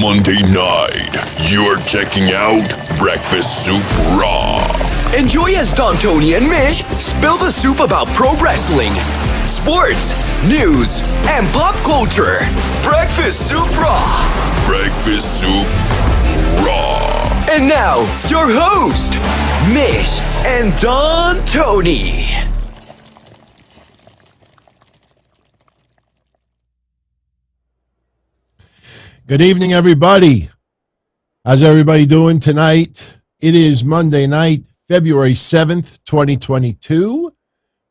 Monday night, you're checking out Breakfast Soup Raw. Enjoy as Don, Tony, and Mish spill the soup about pro wrestling, sports, news, and pop culture. Breakfast Soup Raw. Breakfast Soup Raw. And now, your host, Mish and Don Tony. Good evening, everybody. How's everybody doing tonight? It is Monday night, February 7th, 2022.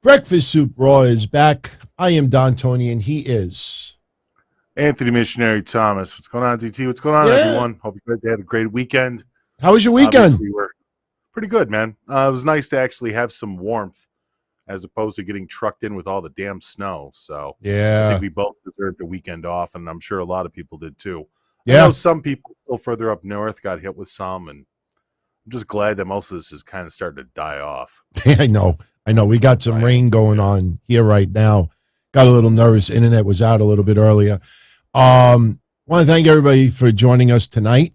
Breakfast Soup Raw is back. I am Don Tony, and he is Anthony Missionary Thomas. What's going on, DT? What's going on, everyone? Hope you guys had a great weekend. How was your weekend? Obviously, we're pretty good, man. It was nice to actually have some warmth as opposed to getting trucked in with all the damn snow. So I think we both deserved a weekend off, and I'm sure a lot of people did too. Yeah. I know some people still further up north got hit with some, and I'm just glad that most of this is kind of starting to die off. I know. We got some rain going on here right now. Got a little nervous. Internet was out a little bit earlier. Want to thank everybody for joining us tonight.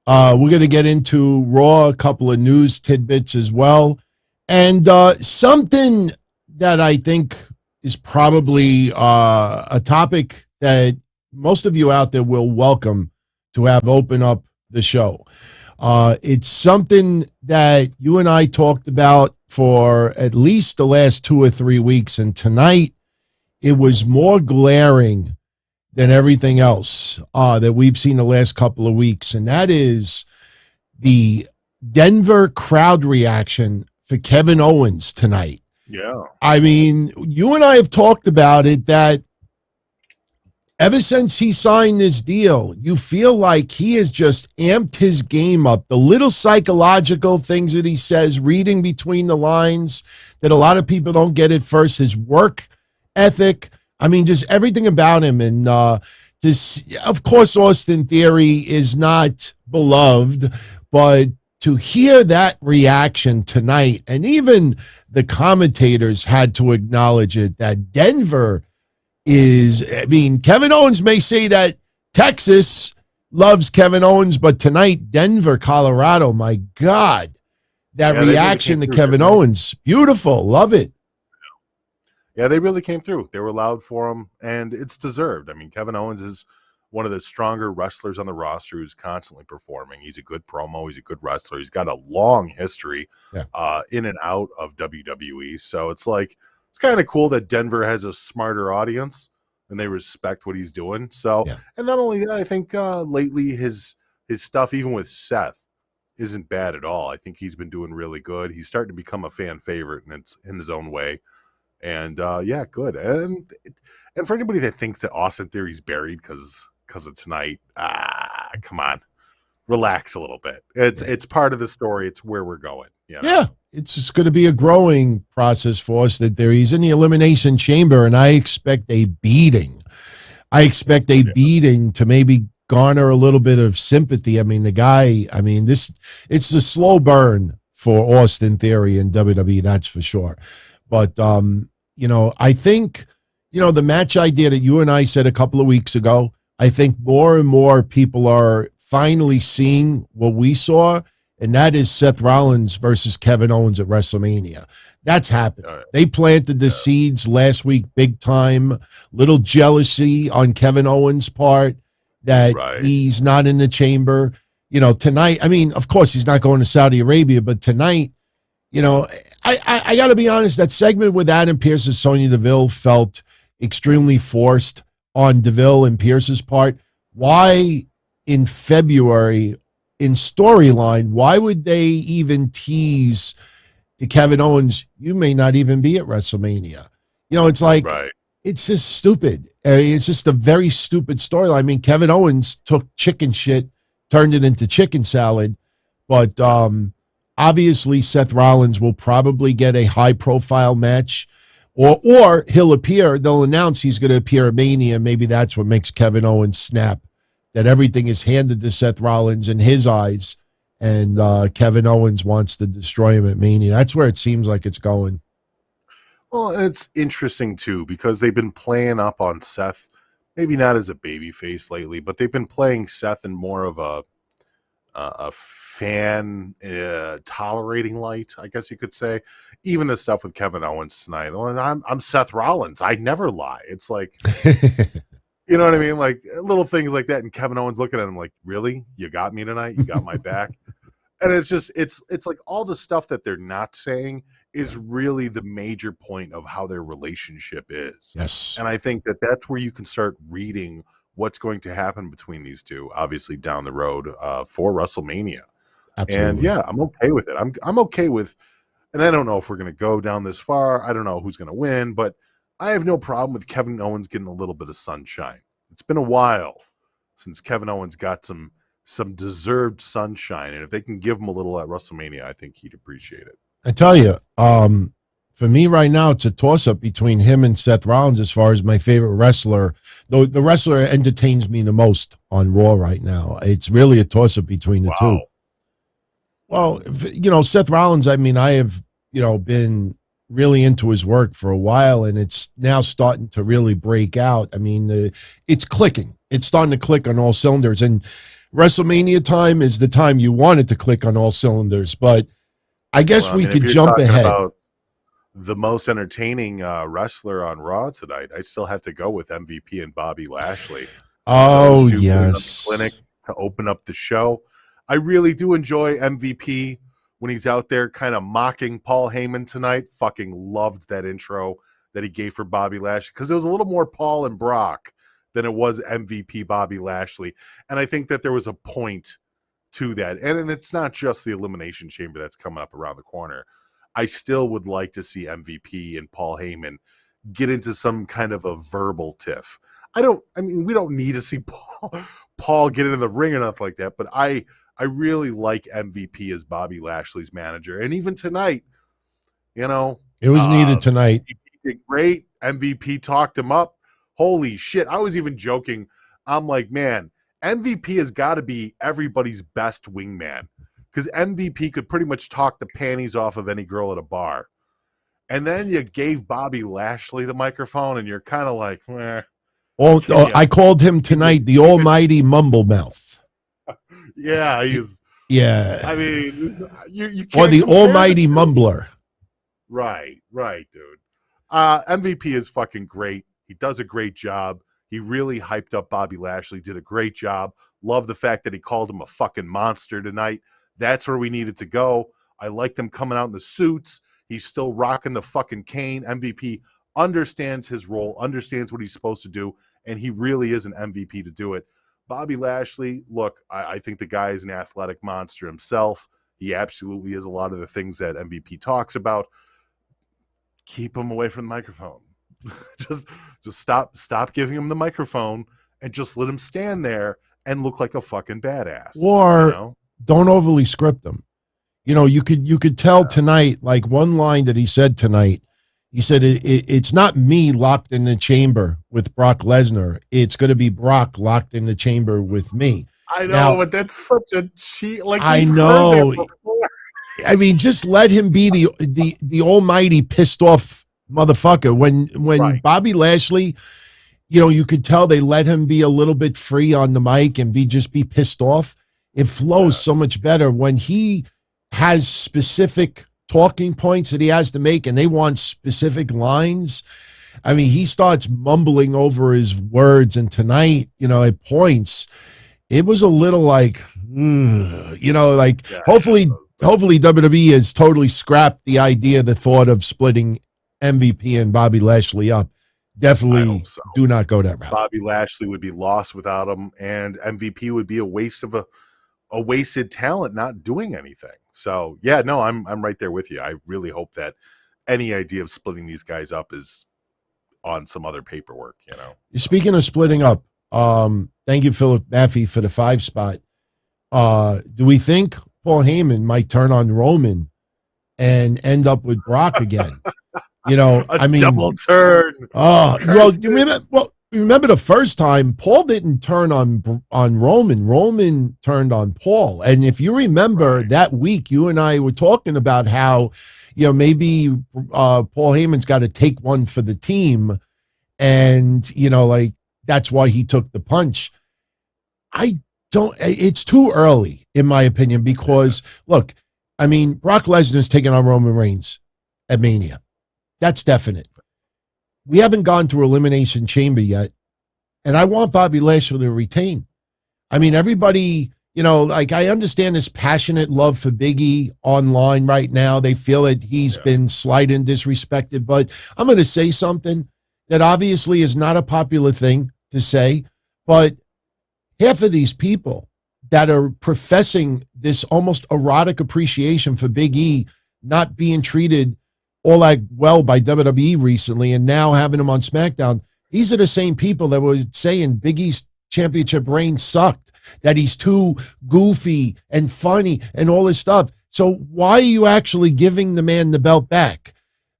We're going to get into Raw, a couple of news tidbits as well. And something that I think is probably a topic that most of you out there will welcome to have open up the show. It's something that you and I talked about for at least the last 2 or 3 weeks. And tonight, it was more glaring than everything else that we've seen the last couple of weeks. And that is the Denver crowd reaction for Kevin Owens tonight. Yeah. I mean, you and I have talked about it that ever since he signed this deal, you feel like he has just amped his game up. The little psychological things that he says, reading between the lines that a lot of people don't get at first, his work ethic. I mean, just everything about him. And of course, Austin Theory is not beloved, but to hear that reaction tonight, and even the commentators had to acknowledge it, that Denver is, I mean, Kevin Owens may say that Texas loves Kevin Owens, but tonight, Denver, Colorado, my God, that reaction to Kevin Owens, beautiful, love it. Yeah, they really came through. They were loud for him, and it's deserved. I mean, Kevin Owens is one of the stronger wrestlers on the roster who's constantly performing. He's a good promo. He's a good wrestler. He's got a long history in and out of WWE. So it's like, it's kind of cool that Denver has a smarter audience and they respect what he's doing. So, and not only that, I think lately his stuff, even with Seth, isn't bad at all. I think he's been doing really good. He's starting to become a fan favorite, and it's in his own way. And good. And for anybody that thinks that Austin Theory's buried because of tonight, come on, relax a little bit. It's part of the story. It's where we're going. You know? Yeah, it's just going to be a growing process for Austin Theory. He's in the Elimination Chamber, and I expect a beating. Beating to maybe garner a little bit of sympathy. I mean, the guy. I mean, it's a slow burn for Austin Theory in WWE. That's for sure. But, I think, the match idea that you and I said a couple of weeks ago, I think more and more people are finally seeing what we saw, and that is Seth Rollins versus Kevin Owens at WrestleMania. That's happened. They planted the seeds last week big time. Little jealousy on Kevin Owens' part that he's not in the chamber. Tonight, I mean, of course, he's not going to Saudi Arabia, but tonight, I got to be honest, that segment with Adam Pearce and Sonya Deville felt extremely forced on Deville and Pearce's part. Why in February, in storyline, why would they even tease to Kevin Owens, you may not even be at WrestleMania? It's like, it's just stupid. It's just a very stupid storyline. I mean, Kevin Owens took chicken shit, turned it into chicken salad, but obviously, Seth Rollins will probably get a high-profile match, or he'll appear. They'll announce he's going to appear at Mania. Maybe that's what makes Kevin Owens snap, that everything is handed to Seth Rollins in his eyes, and Kevin Owens wants to destroy him at Mania. That's where it seems like it's going. Well, and it's interesting, too, because they've been playing up on Seth maybe not as a baby face lately, but they've been playing Seth in more of a fan tolerating light, I guess you could say. Even the stuff with Kevin Owens tonight. Well, I'm Seth Rollins. I never lie. It's like, you know what I mean? Like little things like that. And Kevin Owens looking at him like, really? You got me tonight? You got my back? And it's just, it's like all the stuff that they're not saying is really the major point of how their relationship is. Yes. And I think that that's where you can start reading what's going to happen between these two, obviously down the road for WrestleMania. Absolutely. And yeah, I'm okay with it. I'm okay with, and I don't know if we're going to go down this far. I don't know who's going to win, but I have no problem with Kevin Owens getting a little bit of sunshine. It's been a while since Kevin Owens got some deserved sunshine, and if they can give him a little at WrestleMania, I think he'd appreciate it. I tell you, for me right now, it's a toss-up between him and Seth Rollins as far as my favorite wrestler. Though the wrestler entertains me the most on Raw right now. It's really a toss-up between the two. Well, you know, Seth Rollins, I mean, I have, you know, been really into his work for a while, and it's now starting to really break out. I mean, it's clicking. It's starting to click on all cylinders, and WrestleMania time is the time you want it to click on all cylinders, but I guess we could jump ahead. About the most entertaining wrestler on Raw tonight, I still have to go with MVP and Bobby Lashley. Oh, yes. Clinic to open up the show. I really do enjoy MVP when he's out there kind of mocking Paul Heyman tonight. Fucking loved that intro that he gave for Bobby Lashley because it was a little more Paul and Brock than it was MVP Bobby Lashley. And I think that there was a point to that. And it's not just the Elimination Chamber that's coming up around the corner. I still would like to see MVP and Paul Heyman get into some kind of a verbal tiff. I mean, we don't need to see Paul get into the ring or nothing like that, but I really like MVP as Bobby Lashley's manager. And even tonight, you know, it was needed tonight. He did great. MVP talked him up. Holy shit. I was even joking. I'm like, man, MVP has got to be everybody's best wingman because MVP could pretty much talk the panties off of any girl at a bar. And then you gave Bobby Lashley the microphone and you're kind of like, eh. I called him tonight the Almighty Mumble Mouth. Yeah, he's. Yeah. I mean, you can't. Or the Almighty Mumbler. Right, dude. MVP is fucking great. He does a great job. He really hyped up Bobby Lashley, did a great job. Love the fact that he called him a fucking monster tonight. That's where we needed to go. I like them coming out in the suits. He's still rocking the fucking cane. MVP understands his role, understands what he's supposed to do, and he really is an MVP to do it. Bobby Lashley, look, I think the guy is an athletic monster himself. He absolutely is a lot of the things that MVP talks about. Keep him away from the microphone. just stop giving him the microphone and just let him stand there and look like a fucking badass. Or you know? Don't overly script him. You know, you could tell tonight, like one line that he said tonight, he said, it's not me locked in the chamber with Brock Lesnar. It's going to be Brock locked in the chamber with me. I know, now, but that's such a cheat. Like I know. I mean, just let him be the almighty pissed off motherfucker. When right. Bobby Lashley, you know, you could tell they let him be a little bit free on the mic and just be pissed off. It flows so much better when he has specific talking points that he has to make and they want specific lines. I mean, he starts mumbling over his words, and tonight, you know, at points, it was a little like, you know, like hopefully WWE has totally scrapped the idea, the thought of splitting MVP and Bobby Lashley up. Definitely do not go that route. Bobby Lashley would be lost without him, and MVP would be a waste of a wasted talent not doing anything. So yeah, no, I'm right there with you. I really hope that any idea of splitting these guys up is on some other paperwork, you know. Speaking of splitting up, thank you, Philip Maffey, for the 5 spot. Do we think Paul Heyman might turn on Roman and end up with Brock again? You know, I mean, double turn. Oh, well, you remember the first time Paul didn't turn on Roman. Roman turned on Paul. And if you remember that week, you and I were talking about how, you know, maybe Paul Heyman's got to take one for the team. And, you know, like that's why he took the punch. It's too early, in my opinion, because, look, I mean, Brock Lesnar's taking on Roman Reigns at Mania. That's definite. We haven't gone to Elimination Chamber yet, and I want Bobby Lashley to retain. I mean, everybody, you know, like, I understand this passionate love for Big E online right now. They feel that he's been slighted and disrespected, but I'm going to say something that obviously is not a popular thing to say, but half of these people that are professing this almost erotic appreciation for Big E not being treated all that well by WWE recently and now having him on SmackDown, these are the same people that were saying Big E's championship reign sucked, that he's too goofy and funny and all this stuff. So why are you actually giving the man the belt back?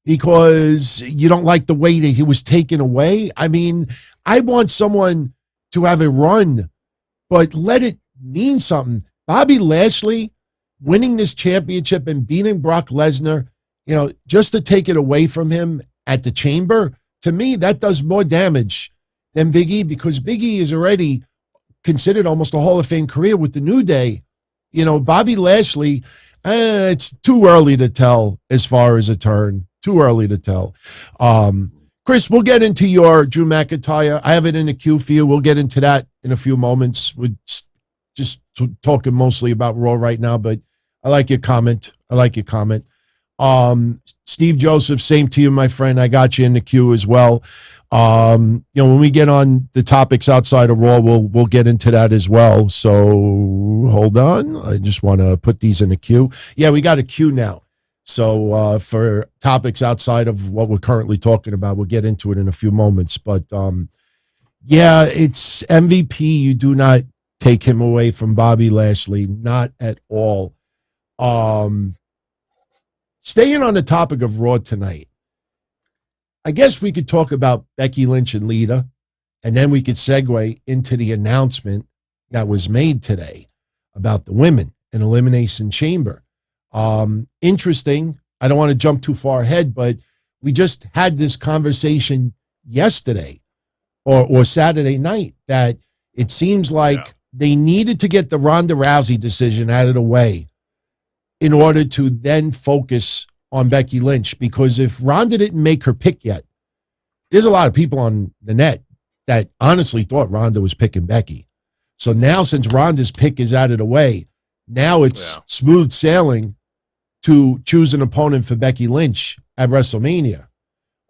Because you don't like the way that he was taken away? I mean, I want someone to have a run, but let it mean something. Bobby Lashley winning this championship and beating Brock Lesnar, you know, just to take it away from him at the Chamber, to me, that does more damage than Big E, because Big E is already considered almost a Hall of Fame career with the New Day. You know, Bobby Lashley, it's too early to tell as far as a turn. Too early to tell. Chris, we'll get into your Drew McIntyre. I have it in the queue for you. We'll get into that in a few moments. We're just talking mostly about Raw right now, but I like your comment. Steve Joseph, same to you, my friend. I got you in the queue as well. You know, when we get on the topics outside of Raw, we'll get into that as well. So hold on. I just want to put these in the queue. Yeah, we got a queue now. So for topics outside of what we're currently talking about, we'll get into it in a few moments. But yeah, it's MVP. You do not take him away from Bobby Lashley, not at all. Staying on the topic of Raw tonight, I guess we could talk about Becky Lynch and Lita, and then we could segue into the announcement that was made today about the women in Elimination Chamber. Interesting. I don't want to jump too far ahead, but we just had this conversation yesterday or Saturday night that it seems like they needed to get the Ronda Rousey decision out of the way in order to then focus on Becky Lynch, because if Ronda didn't make her pick yet, there's a lot of people on the net that honestly thought Ronda was picking Becky. So now, since Ronda's pick is out of the way, now it's smooth sailing to choose an opponent for Becky Lynch at WrestleMania.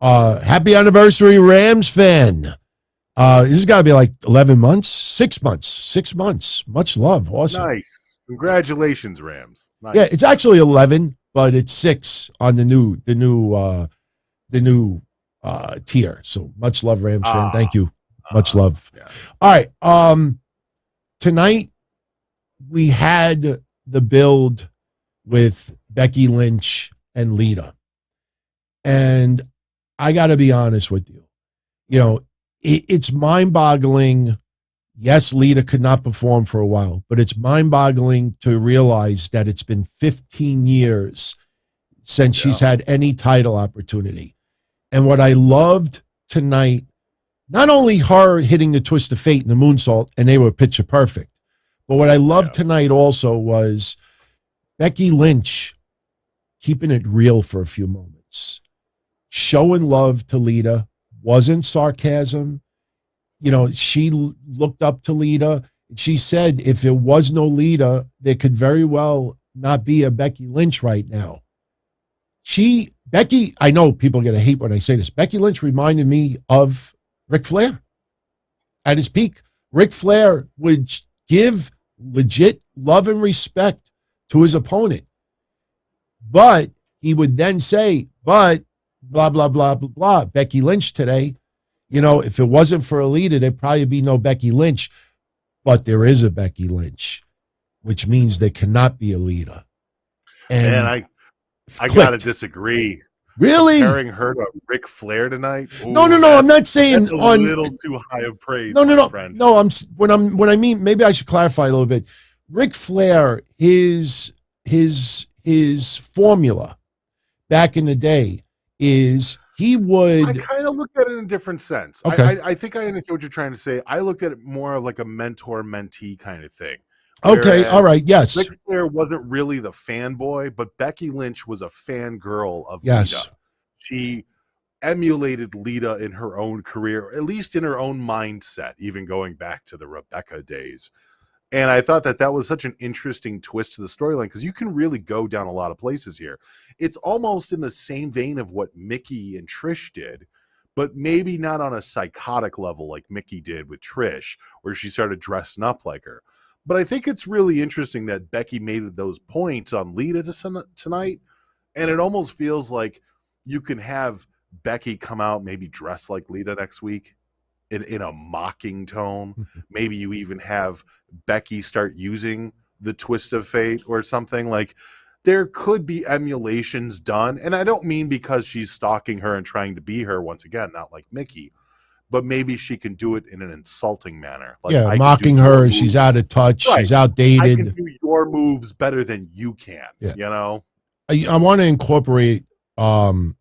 Happy anniversary, Rams fan. This has got to be like 11 months, 6 months, 6 months. Much love. Awesome. Nice. Congratulations, Rams. Nice. Yeah, it's actually 11, but it's 6 on the new tier. So much love, Rams fan. Thank you. Much love. Yeah. All right. Tonight we had the build with Becky Lynch and Lita. And I got to be honest with you. You know, it's mind-boggling. Yes, Lita could not perform for a while, but it's mind-boggling to realize that it's been 15 years since she's had any title opportunity. And what I loved tonight, not only her hitting the twist of fate and the moonsault, and they were picture perfect, but what I loved tonight also was Becky Lynch keeping it real for a few moments, showing love to Lita, wasn't sarcasm. You know, she looked up to Lita. She said if it was no Lita, there could very well not be a Becky Lynch right now. Becky, I know people are going to hate when I say this. Becky Lynch reminded me of Ric Flair at his peak. Ric Flair would give legit love and respect to his opponent, but he would then say, but blah, blah, blah, blah, blah. Becky Lynch today, you know, if it wasn't for Alita, there'd probably be no Becky Lynch, but there is a Becky Lynch, which means there cannot be Alita. And I got to disagree. Really? Comparing her to Ric Flair tonight? Ooh, no. I'm not saying that's a little too high of praise. No. Friend. No, when I mean, maybe I should clarify a little bit. Ric Flair, his formula back in the day is he I would. kind of looked at it in a different sense. Okay. I think I understand what you're trying to say. I looked at it more of like a mentor-mentee kind of thing. Okay. All Whereas right. Yes. Ric Flair wasn't really the fanboy, but Becky Lynch was a fangirl of Yes. Lita. She emulated Lita in her own career, at least in her own mindset, even going back to the Rebecca days. And I thought that was such an interesting twist to the storyline because you can really go down a lot of places here. It's almost in the same vein of what Mickey and Trish did, but maybe not on a psychotic level like Mickey did with Trish, where she started dressing up like her. But I think it's really interesting that Becky made those points on Lita tonight, and it almost feels like you can have Becky come out maybe dressed like Lita next week in a mocking tone. Maybe you even have Becky start using the twist of fate or something. Like, there could be emulations done, and I don't mean because she's stalking her and trying to be her, once again, not like Mickey, but maybe she can do it in an insulting manner. Like, Yeah, mocking her. She's out of touch. Right. She's I outdated. can do your moves better than you can. Yeah. You know? I want to incorporate a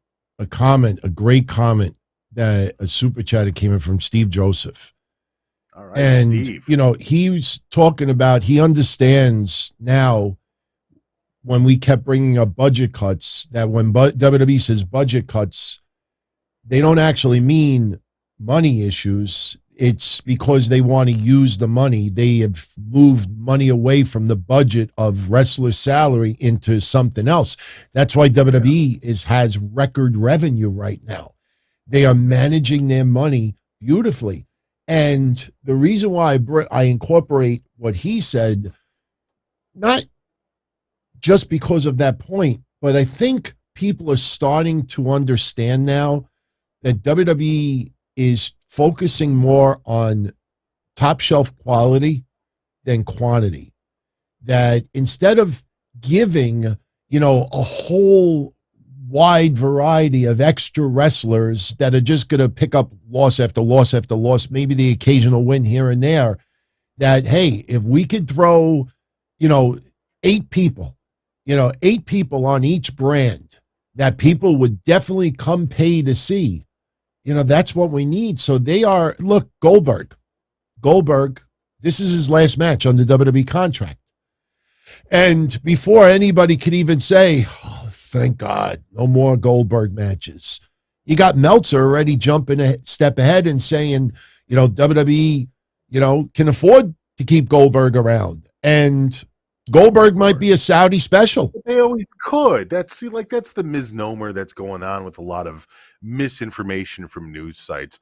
great comment that a super chat came in from Steve Joseph. All right, And, Steve. he was talking about, he understands now when we kept bringing up budget cuts, that when WWE says budget cuts, they don't actually mean money issues. It's because they want to use the money. They have moved money away from the budget of wrestler's salary into something else. That's why WWE has record revenue right now. They are managing their money beautifully. And the reason why I incorporate what he said, not just because of that point, but I think people are starting to understand now that WWE is focusing more on top shelf quality than quantity. That instead of giving, a whole wide variety of extra wrestlers that are just going to pick up loss after loss after loss, maybe the occasional win here and there, that, hey, if we could throw, 8 people on each brand that people would definitely come pay to see, that's what we need. So they are, look, Goldberg, this is his last match on the WWE contract. And before anybody could even say, oh, thank God, no more Goldberg matches, you got Meltzer already jumping a step ahead and saying, WWE, can afford to keep Goldberg around. And Goldberg might be a Saudi special. But they always could. That's the misnomer that's going on with a lot of misinformation from news sites.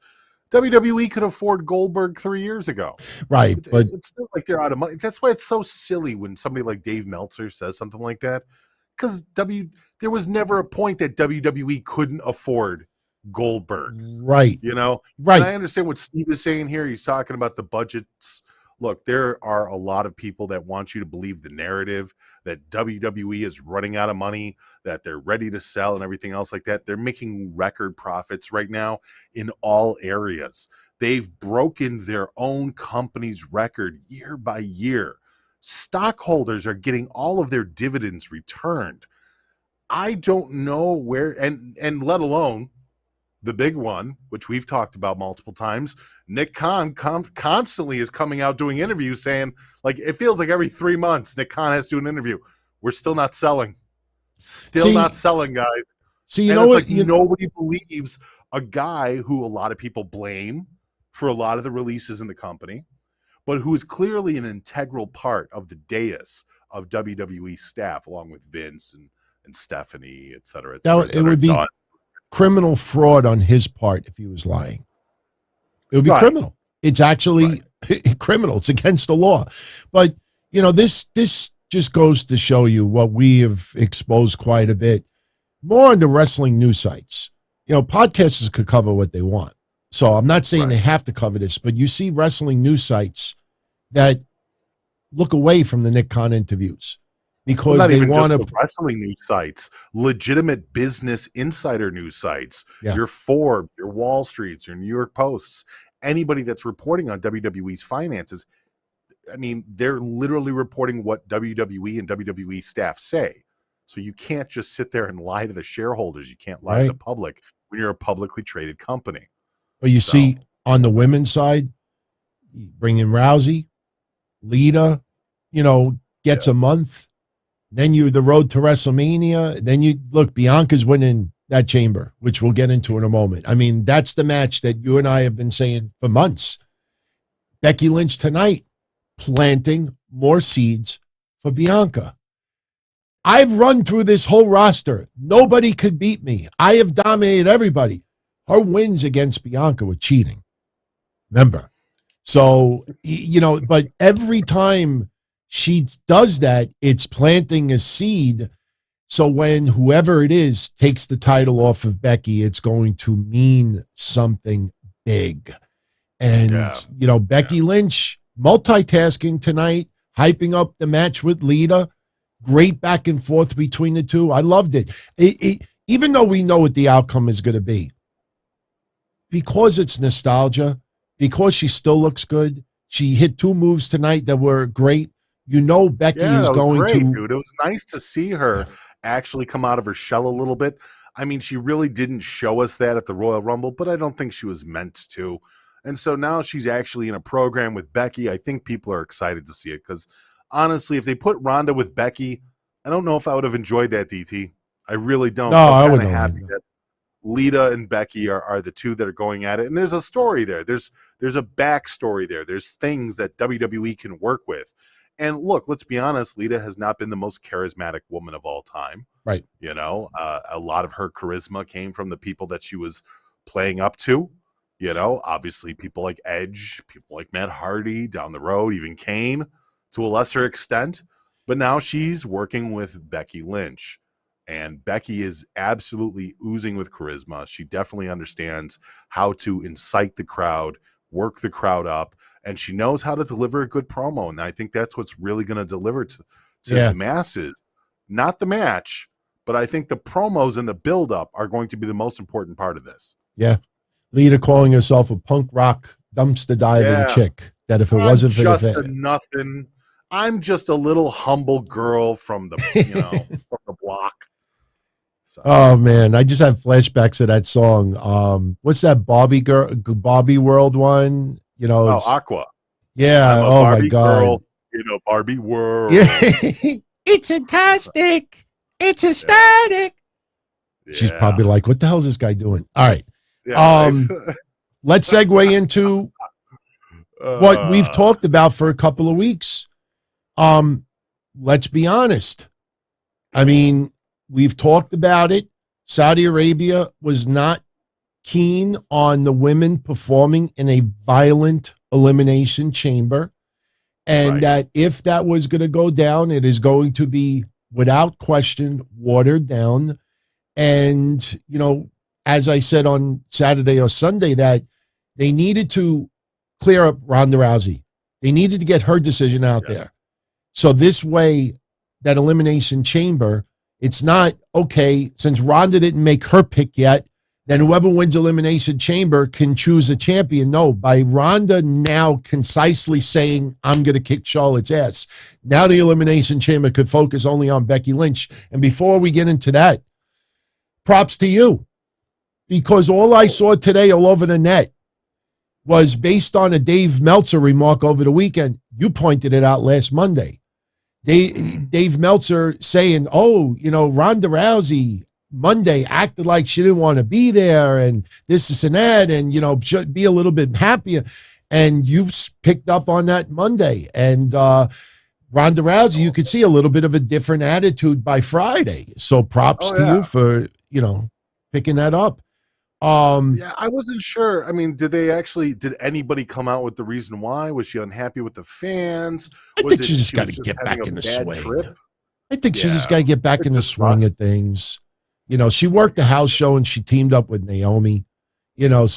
WWE could afford Goldberg 3 years ago. Right. But it's not like they're out of money. That's why it's so silly when somebody like Dave Meltzer says something like that. Because there was never a point that WWE couldn't afford Goldberg. Right. Right. And I understand what Steve is saying here. He's talking about the budgets. Look, there are a lot of people that want you to believe the narrative that WWE is running out of money, that they're ready to sell and everything else like that. They're making record profits right now in all areas. They've broken their own company's record year by year. Stockholders are getting all of their dividends returned. I don't know where, and let alone the big one, which we've talked about multiple times, Nick Khan constantly is coming out doing interviews saying, like, it feels like every 3 months Nick Khan has to do an interview. We're still not selling. Not selling, guys. See, nobody believes a guy who a lot of people blame for a lot of the releases in the company, but who is clearly an integral part of the dais of WWE staff, along with Vince and Stephanie, et cetera, et cetera. It would be criminal fraud on his part if he was lying. It would be criminal. It's actually criminal. It's against the law. But, this just goes to show you what we have exposed quite a bit. More on the wrestling news sites. Podcasters could cover what they want. So I'm not saying they have to cover this, but you see wrestling news sites that look away from the Nick Khan interviews. Because they want to wrestling news sites, legitimate business insider news sites, your Forbes, your Wall Streets, your New York Posts, anybody that's reporting on WWE's finances. I mean, they're literally reporting what WWE and WWE staff say. So you can't just sit there and lie to the shareholders. You can't lie to the public when you're a publicly traded company. But you see, on the women's side, you bring in Rousey, Lita, gets a month. Then the road to WrestleMania. Then you look, Bianca's winning that chamber, which we'll get into in a moment. I mean, that's the match that you and I have been saying for months. Becky Lynch tonight planting more seeds for Bianca. I've run through this whole roster. Nobody could beat me. I have dominated everybody. Her wins against Bianca were cheating. Remember? So, but every time she does that, it's planting a seed. So when whoever it is takes the title off of Becky, it's going to mean something big. And, Becky Lynch multitasking tonight, hyping up the match with Lita. Great back and forth between the two. I loved it. Even though we know what the outcome is going to be, because it's nostalgia, because she still looks good. She hit 2 moves tonight that were great. Becky is going great, to. Dude, it was nice to see her actually come out of her shell a little bit. I mean, she really didn't show us that at the Royal Rumble, but I don't think she was meant to. And so now she's actually in a program with Becky. I think people are excited to see it because, honestly, if they put Ronda with Becky, I don't know if I would have enjoyed that, DT. I really don't. No, I wouldn't. Happy that Lita and Becky are the two that are going at it. And there's a story there. There's a backstory there. There's things that WWE can work with. And look, let's be honest, Lita has not been the most charismatic woman of all time. Right. A lot of her charisma came from the people that she was playing up to. Obviously people like Edge, people like Matt Hardy down the road, even Kane to a lesser extent. But now she's working with Becky Lynch. And Becky is absolutely oozing with charisma. She definitely understands how to incite the crowd, work the crowd up, and she knows how to deliver a good promo. And I think that's what's really going to deliver to the masses. Not the match, but I think the promos and the build-up are going to be the most important part of this. Yeah. Lita calling herself a punk rock dumpster diving chick. That if it wasn't for nothing, I'm just a little humble girl from the from the block. So. Oh man, I just have flashbacks of that song. What's that Barbie World one? Aqua. Yeah. Oh my God. Girl, Barbie World. Yeah. It's fantastic. It's ecstatic. Yeah. She's probably like, "What the hell is this guy doing?" All right. Yeah, let's segue into what we've talked about for a couple of weeks. Let's be honest. I mean, we've talked about it. Saudi Arabia was not keen on the women performing in a violent elimination chamber. And that if that was going to go down, it is going to be, without question, watered down. And, as I said on Saturday or Sunday, that they needed to clear up Ronda Rousey. They needed to get her decision out there. So this way, that elimination chamber, it's not, okay, since Ronda didn't make her pick yet, then whoever wins elimination chamber can choose a champion. No, by Ronda now concisely saying, I'm going to kick Charlotte's ass. Now the elimination chamber could focus only on Becky Lynch. And before we get into that, props to you. Because all I saw today all over the net was based on a Dave Meltzer remark over the weekend. You pointed it out last Monday. Dave Meltzer saying, Ronda Rousey Monday acted like she didn't want to be there and this and that and, should be a little bit happier. And you picked up on that Monday. And Ronda Rousey, you could see a little bit of a different attitude by Friday. So props to you for, picking that up. I wasn't sure. I mean, did anybody come out with the reason why? Was she unhappy with the fans? I think she just got to get back in the swing. I think she just got to get back in the swing of things. She worked the house show and she teamed up with Naomi, you know what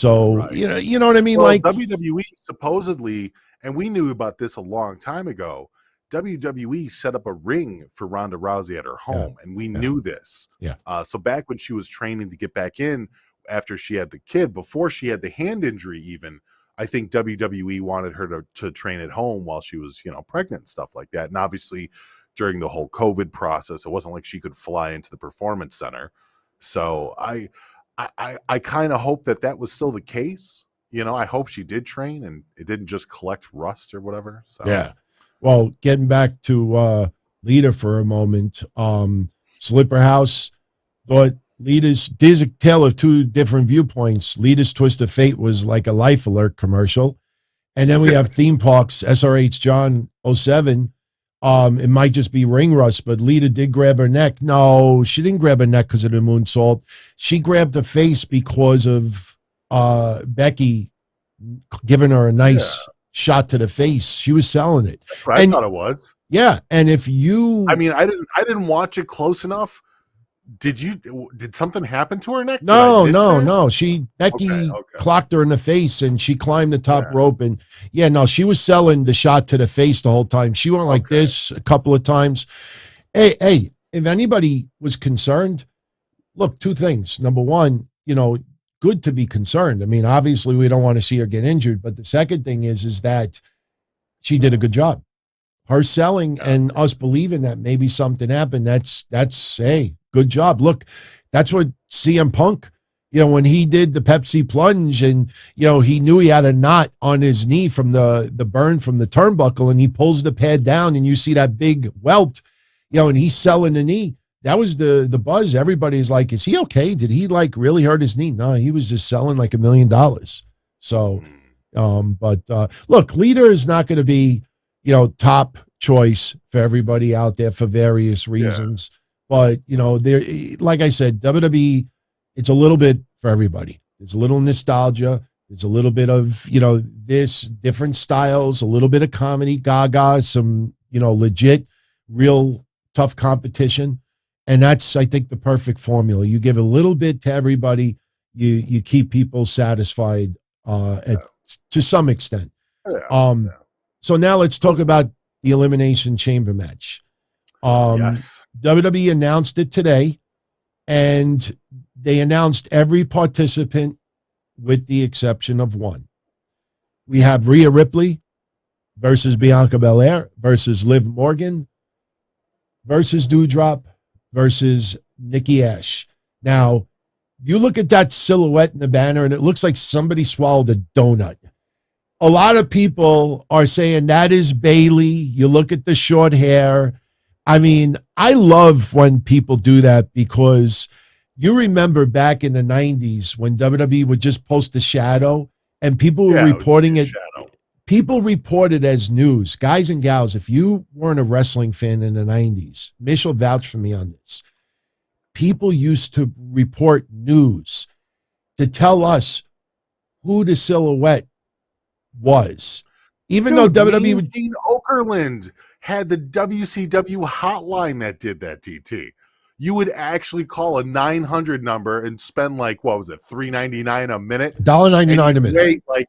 I mean? Well, like WWE supposedly, and we knew about this a long time ago, WWE set up a ring for Ronda Rousey at her home, and we knew this. Yeah. So back when she was training to get back in after she had the kid, before she had the hand injury even, I think WWE wanted her to train at home while she was, pregnant and stuff like that. And obviously during the whole COVID process, it wasn't like she could fly into the performance center. So I kind of hope that was still the case. You know, I hope she did train and it didn't just collect rust or whatever. So Yeah. Well, getting back to Lita for a moment, Slipper House thought there's a tale of two different viewpoints. Lita's Twist of Fate was like a Life Alert commercial. And then we have Theme Parks, SRH John 07. It might just be ring rust, but Lita did grab her neck. No, she didn't grab her neck because of the moonsault. She grabbed her face because of Becky giving her a nice shot to the face. She was selling it. That's what I thought it was. Yeah, and if you, I mean, I didn't watch it close enough. Did something happen to her neck? No. Becky clocked her in the face and she climbed the top rope and she was selling the shot to the face the whole time. She went like this a couple of times. Hey, if anybody was concerned, look, two things. Number one, good to be concerned. I mean, obviously we don't want to see her get injured, but the second thing is that she did a good job. Her selling and us believing that maybe something happened. That's hey, good job. Look, that's what CM Punk, when he did the Pepsi plunge and, he knew he had a knot on his knee from the burn from the turnbuckle and he pulls the pad down and you see that big welt, and he's selling the knee. That was the buzz. Everybody's like, is he okay? Did he really hurt his knee? No, he was just selling like $1 million. So, but look, Lita is not going to be, top choice for everybody out there for various reasons. But, there, like I said, WWE, it's a little bit for everybody. There's a little nostalgia. There's a little bit of, this different styles, a little bit of comedy, gaga, some, legit, real tough competition. And that's, I think, the perfect formula. You give a little bit to everybody. You keep people satisfied to some extent. So now let's talk about the Elimination Chamber match. WWE announced it today, and they announced every participant with the exception of one. We have Rhea Ripley versus Bianca Belair versus Liv Morgan versus Doudrop versus Nikki Ash. Now, you look at that silhouette in the banner, and it looks like somebody swallowed a donut. A lot of people are saying that is Bailey. You look at the short hair. I mean, I love when people do that because you remember back in the 90s when WWE would just post a shadow and people were reporting it. People reported as news. Guys and gals, if you weren't a wrestling fan in the 90s, Mish will vouch for me on this. People used to report news to tell us who the silhouette was. Even though WWE would... Gene Okerlund had the WCW hotline that did that, TT. You would actually call a 900 number and spend $3.99 a minute? $1.99 a minute. Wait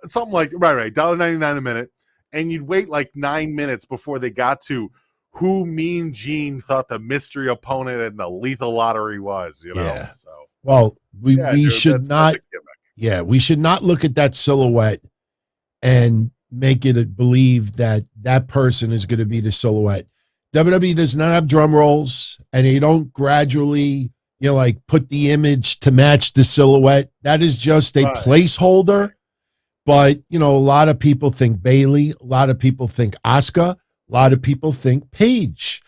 something like right, $1.99 a minute, and you'd wait 9 minutes before they got to who Mean Gene thought the mystery opponent in the Lethal Lottery was, Yeah. So well, we should not we should not look at that silhouette and make it believe that person is going to be the silhouette. WWE does not have drum rolls, and they don't gradually, put the image to match the silhouette. That is just a placeholder. But, a lot of people think Bailey. A lot of people think Asuka. A lot of people think Paige.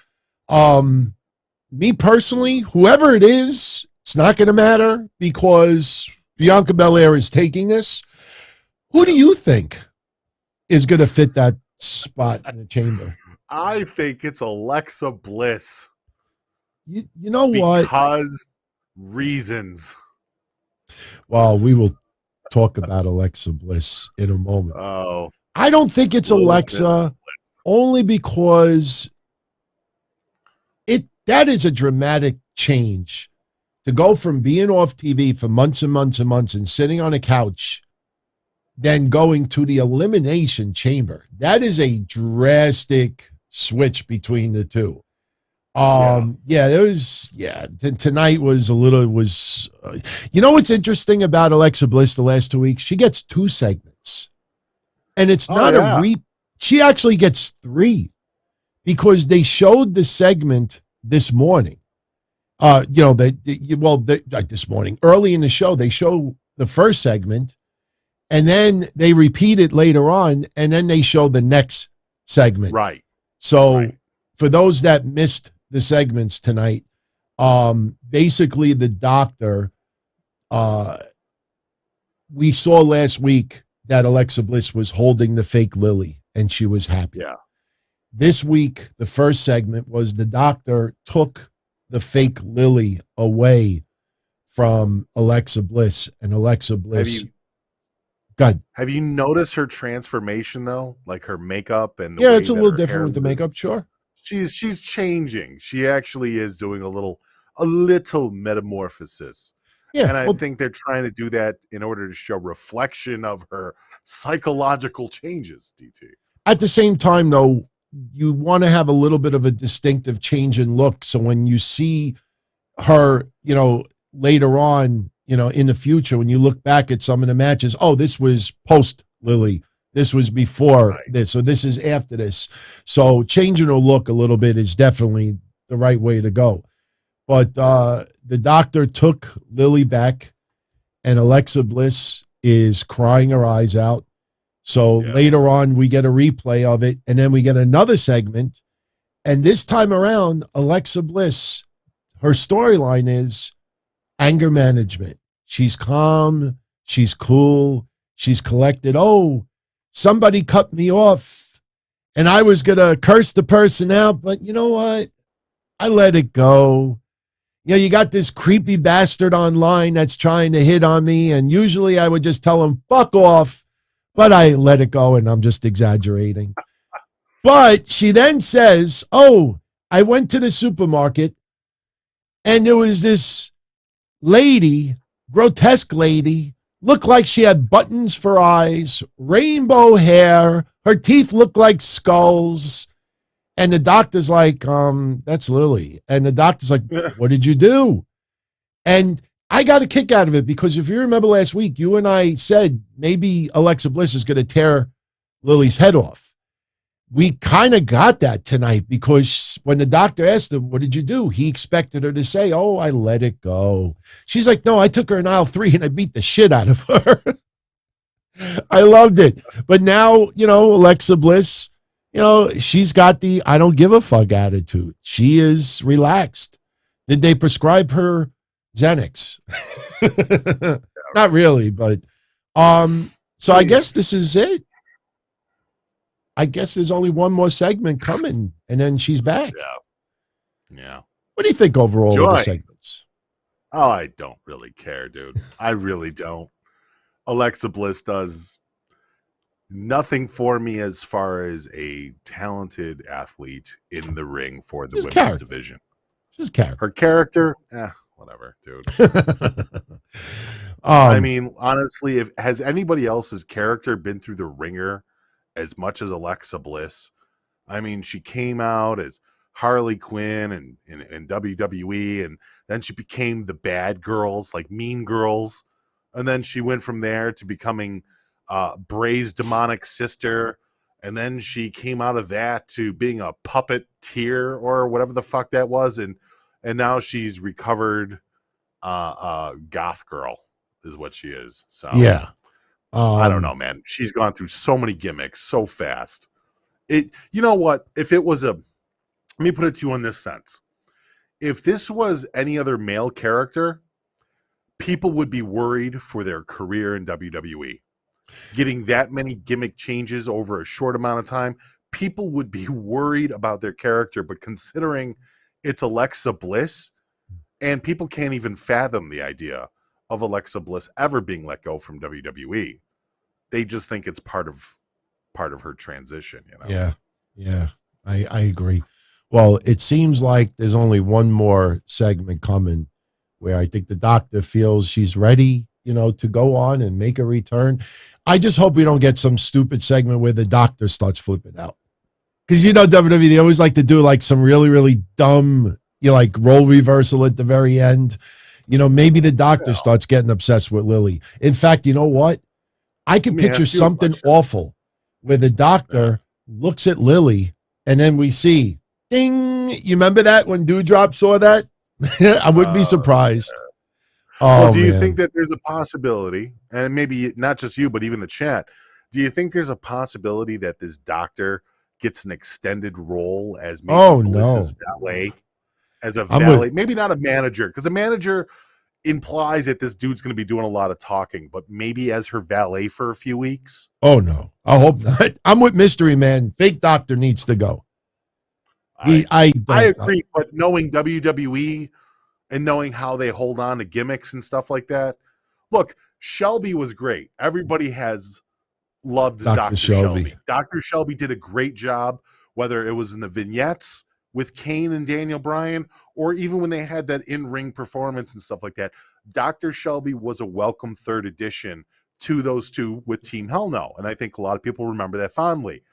Me personally, whoever it is, it's not going to matter because Bianca Belair is taking this. Who do you think is going to fit that spot in the chamber? I think it's Alexa Bliss. You know what? Because reasons. Well, we will talk about Alexa Bliss in a moment. Oh, I don't think it's Alexa, only because that is a dramatic change to go from being off TV for months and months and months and sitting on a couch, then going to the Elimination Chamber. That is a drastic switch between the two. Tonight was what's interesting about Alexa Bliss the last 2 weeks? She gets 2 segments. And it's not she actually gets 3 because they showed the segment this morning. This morning, early in the show, they show the first segment, and then they repeat it later on, and then they show the next segment. Right. So for those that missed the segments tonight, basically the doctor, we saw last week that Alexa Bliss was holding the fake Lily, and she was happy. Yeah. This week, the first segment was the doctor took the fake Lily away from Alexa Bliss, and Alexa Bliss. Have you noticed her transformation though? Like her makeup and it's a little different with the makeup. Sure, she's changing. She actually is doing a little metamorphosis. Yeah, and I think they're trying to do that in order to show reflection of her psychological changes. DT. At the same time, though, you want to have a little bit of a distinctive change in look. So when you see her, later on, in the future, when you look back at some of the matches, this was post Lily. This was before this. So this is after this. So changing her look a little bit is definitely the right way to go. But the doctor took Lily back, and Alexa Bliss is crying her eyes out. So later on, we get a replay of it, and then we get another segment. And this time around, Alexa Bliss, her storyline is anger management. She's calm. She's cool. She's collected. Oh, somebody cut me off, and I was going to curse the person out, but you know what? I let it go. You got this creepy bastard online that's trying to hit on me, and usually I would just tell him, fuck off. But I let it go, and I'm just exaggerating. But she then says, I went to the supermarket, and there was this lady, grotesque lady, looked like she had buttons for eyes, rainbow hair, her teeth looked like skulls. And the doctor's like, that's Lily. And the doctor's like, what did you do? And I got a kick out of it because if you remember last week, you and I said maybe Alexa Bliss is going to tear Lily's head off. We kind of got that tonight because when the doctor asked him, what did you do? He expected her to say, I let it go. She's like, no, I took her in aisle 3 and I beat the shit out of her. I loved it. But now, Alexa Bliss, she's got the I don't give a fuck attitude. She is relaxed. Did they prescribe her Xanax? Not really, but so I guess this is it. I guess there's only one more segment coming, and then she's back. Yeah. What do you think overall of the segments? Oh, I don't really care, dude. I really don't. Alexa Bliss does nothing for me as far as a talented athlete in the ring for the women's division. She's character. Her character, whatever, dude. I mean, honestly, has anybody else's character been through the ringer as much as Alexa Bliss? I mean, she came out as Harley Quinn and WWE, and then she became the bad girls, like Mean Girls, and then she went from there to becoming Bray's demonic sister, and then she came out of that to being a puppeteer or whatever the fuck that was, and now she's recovered goth girl is what she is. So yeah. I don't know, man. She's gone through so many gimmicks so fast. You know what? If it was let me put it to you in this sense. If this was any other male character, people would be worried for their career in WWE. Getting that many gimmick changes over a short amount of time, people would be worried about their character. But considering it's Alexa Bliss, and people can't even fathom the idea of Alexa Bliss ever being let go from WWE. They just think it's part of her transition, Yeah. I agree. Well, it seems like there's only one more segment coming where I think the doctor feels she's ready, to go on and make a return. I just hope we don't get some stupid segment where the doctor starts flipping out. Because WWE, they always like to do like some really, really dumb, like role reversal at the very end. Maybe the doctor starts getting obsessed with Lily. In fact, you know what? I can picture something awful where the doctor looks at Lily and then we see, ding. You remember that when Dewdrop saw that? I wouldn't be surprised. Well, Oh, do you man. think that there's a possibility, and maybe not just you, but even the chat, do you think there's a possibility that this doctor gets an extended role as maybe Oh, Bliss's no. valet? As a I'm with valet, maybe not a manager, because a manager implies that this dude's going to be doing a lot of talking, but maybe as her valet for a few weeks. Oh, no. I hope not. I'm with Mystery Man. Fake doctor needs to go. I agree, but knowing WWE and knowing how they hold on to gimmicks and stuff like that. Look, Shelby was great. Everybody has loved Dr. Shelby. Dr. Shelby did a great job, whether it was in the vignettes with Kane and Daniel Bryan, or even when they had that in-ring performance and stuff like that. Dr. Shelby was a welcome third addition to those two with Team Hell No. And I think a lot of people remember that fondly.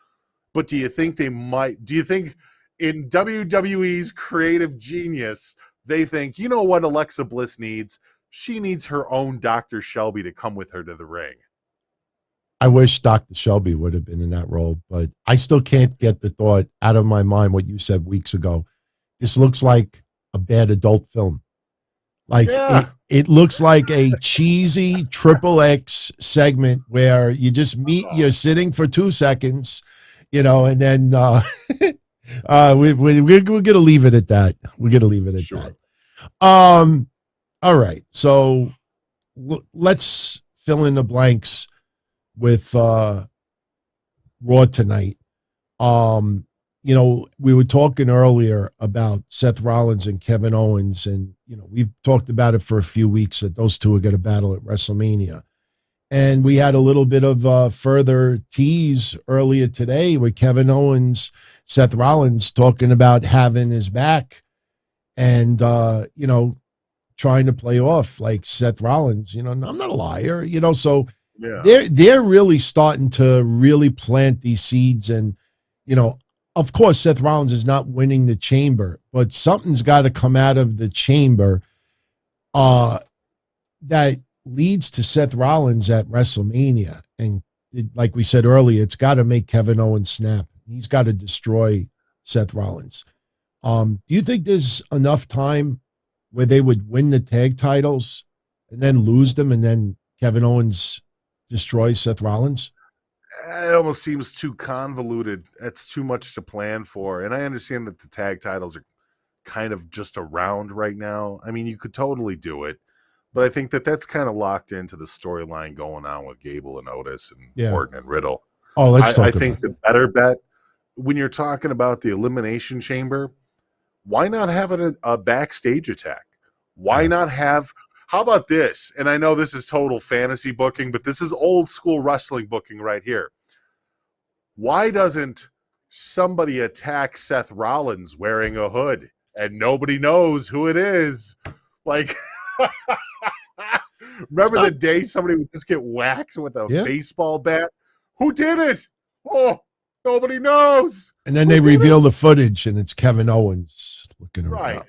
But do you think in WWE's creative genius, they think, you know what Alexa Bliss needs? She needs her own Dr. Shelby to come with her to the ring. I wish Dr. Shelby would have been in that role, but I still can't get the thought out of my mind what you said weeks ago. This looks like a bad adult film. Like it looks like a cheesy XXX segment where you just meet, you're sitting for 2 seconds, and then we're going to leave it at that. We're going to leave it at that. All right. So let's fill in the blanks with Raw tonight. We were talking earlier about Seth Rollins and Kevin Owens, and we've talked about it for a few weeks that those two are going to battle at WrestleMania. And we had a little bit of further tease earlier today with Kevin Owens, Seth Rollins talking about having his back and trying to play off like Seth Rollins, I'm not a liar, so they're really starting to really plant these seeds. And, of course, Seth Rollins is not winning the chamber, but something's got to come out of the chamber that leads to Seth Rollins at WrestleMania. And like we said earlier, it's got to make Kevin Owens snap. He's got to destroy Seth Rollins. Do you think there's enough time where they would win the tag titles and then lose them and then Kevin Owens destroys Seth Rollins? It almost seems too convoluted. That's too much to plan for. And I understand that the tag titles are kind of just around right now. I mean, you could totally do it, but I think that that's kind of locked into the storyline going on with Gable and Otis and Orton and Riddle. Oh, let's talk I about think the better bet, when you're talking about the Elimination Chamber, why not have it a backstage attack? Why not have... How about this? And I know this is total fantasy booking, but this is old school wrestling booking right here. Why doesn't somebody attack Seth Rollins wearing a hood and nobody knows who it is? Like, remember the day somebody would just get whacked with a baseball bat? Who did it? Oh, nobody knows. And then they reveal the footage and it's Kevin Owens looking around. Right.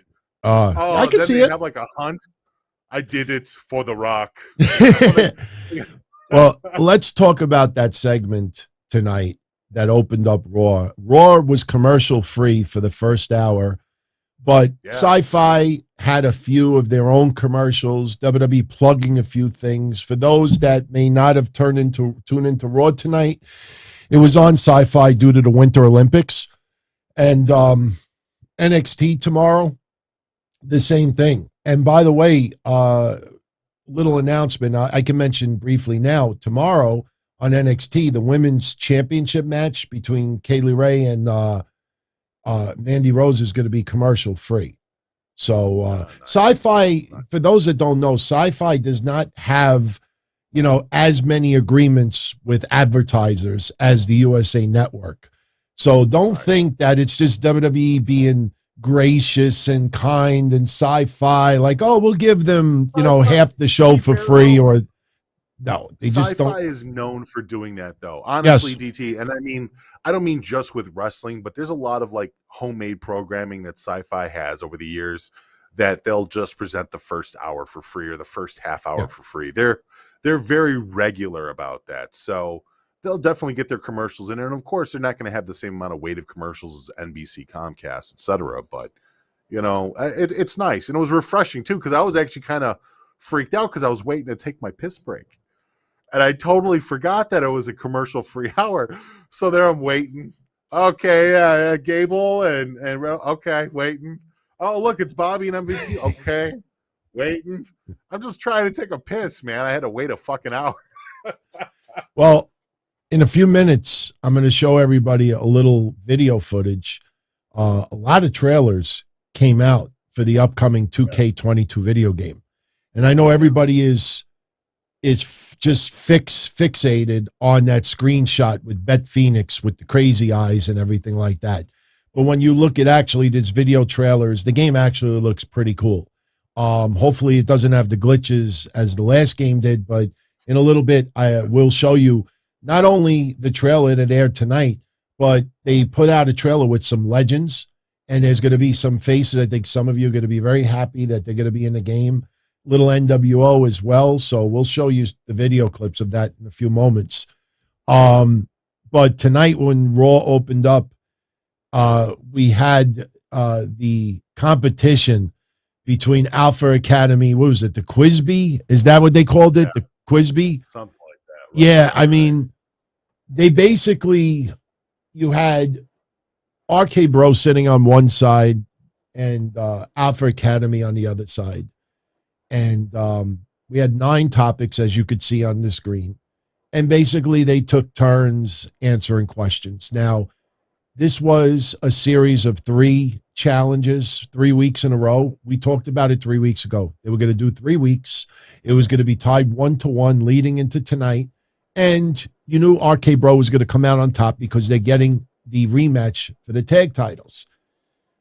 I can see it. Have like a hunt. I did it for The Rock. Well, let's talk about that segment tonight that opened up Raw. Raw was commercial free for the first hour, but Syfy had a few of their own commercials, WWE plugging a few things. For those that may not have tuned into Raw tonight, it was on Syfy due to the Winter Olympics. And NXT tomorrow, the same thing. And by the way, little announcement I can mention briefly now. Tomorrow on NXT, the women's championship match between Kaylee Ray and Mandy Rose is going to be commercial free. So Syfy, for those that don't know, Syfy does not have, as many agreements with advertisers as the USA Network. So don't think that it's just WWE being gracious and kind and Syfy, like, oh, we'll give them, half the show for free, or no, they just don't. Syfy is known for doing that, though. Honestly, DT, and I don't mean just with wrestling, but there's a lot of like homemade programming that Syfy has over the years that they'll just present the first hour for free or the first half hour for free. They're very regular about that, so they'll definitely get their commercials in there. And of course, they're not going to have the same amount of weight of commercials as NBC, Comcast, etc. But It's nice. And it was refreshing too, because I was actually kind of freaked out because I was waiting to take my piss break. And I totally forgot that it was a commercial-free hour. So there I'm waiting. Okay, Gable and okay, waiting. Oh, look, it's Bobby and MVP. Okay, waiting. I'm just trying to take a piss, man. I had to wait a fucking hour. Well, in a few minutes, I'm going to show everybody a little video footage. A lot of trailers came out for the upcoming 2K22 video game. And I know everybody is just fixated on that screenshot with Beth Phoenix with the crazy eyes and everything like that. But when you look at actually these video trailers, the game actually looks pretty cool. Hopefully it doesn't have the glitches as the last game did, but in a little bit, I will show you not only the trailer that aired tonight, but they put out a trailer with some legends, and there's going to be some faces. I think some of you are going to be very happy that they're going to be in the game. Little NWO as well. So we'll show you the video clips of that in a few moments. But tonight when Raw opened up, we had the competition between Alpha Academy. What was it? The Quizbee? Is that what they called it? The Quizbee? Something like that. Yeah. I mean, they basically, you had RKBro sitting on one side and Alpha Academy on the other side. And we had 9 topics, as you could see on the screen. And basically, they took turns answering questions. Now, this was a series of 3 challenges, 3 weeks in a row. We talked about it 3 weeks ago. They were going to do 3 weeks. It was going to be tied 1-1 leading into tonight. And you knew RK-Bro was going to come out on top because they're getting the rematch for the tag titles.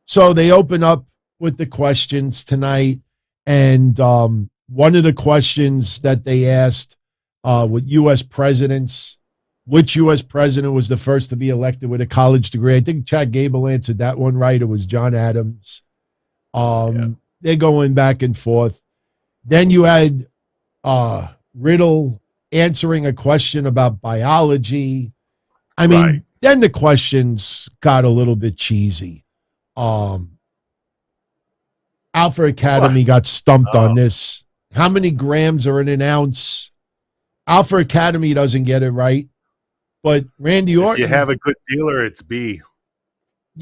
So they open up with the questions tonight. And one of the questions that they asked with U.S. presidents, which U.S. president was the first to be elected with a college degree? I think Chad Gable answered that one right. It was John Adams. They're going back and forth. Then you had Riddle answering a question about biology. I mean, then the questions got a little bit cheesy. Alpha Academy got stumped on this. How many grams are in an ounce? Alpha Academy doesn't get it right. But Randy Orton. If you have a good dealer, it's B.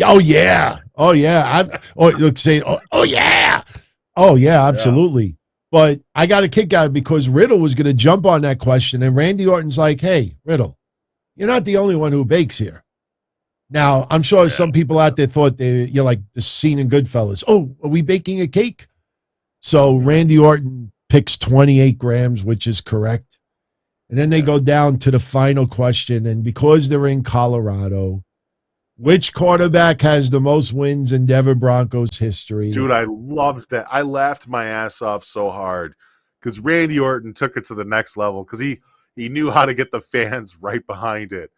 Oh, yeah. Oh, yeah. Oh, yeah. Oh, yeah, absolutely. Yeah. But I got a kick out of it because Riddle was going to jump on that question. And Randy Orton's like, hey, Riddle, you're not the only one who bakes here. Now, I'm sure some people out there thought you're like the scene in Goodfellas. Oh, are we baking a cake? So Randy Orton picks 28 grams, which is correct. And then they go down to the final question. And because they're in Colorado, which quarterback has the most wins in Denver Broncos history? Dude, I loved that. I laughed my ass off so hard because Randy Orton took it to the next level because he knew how to get the fans right behind it.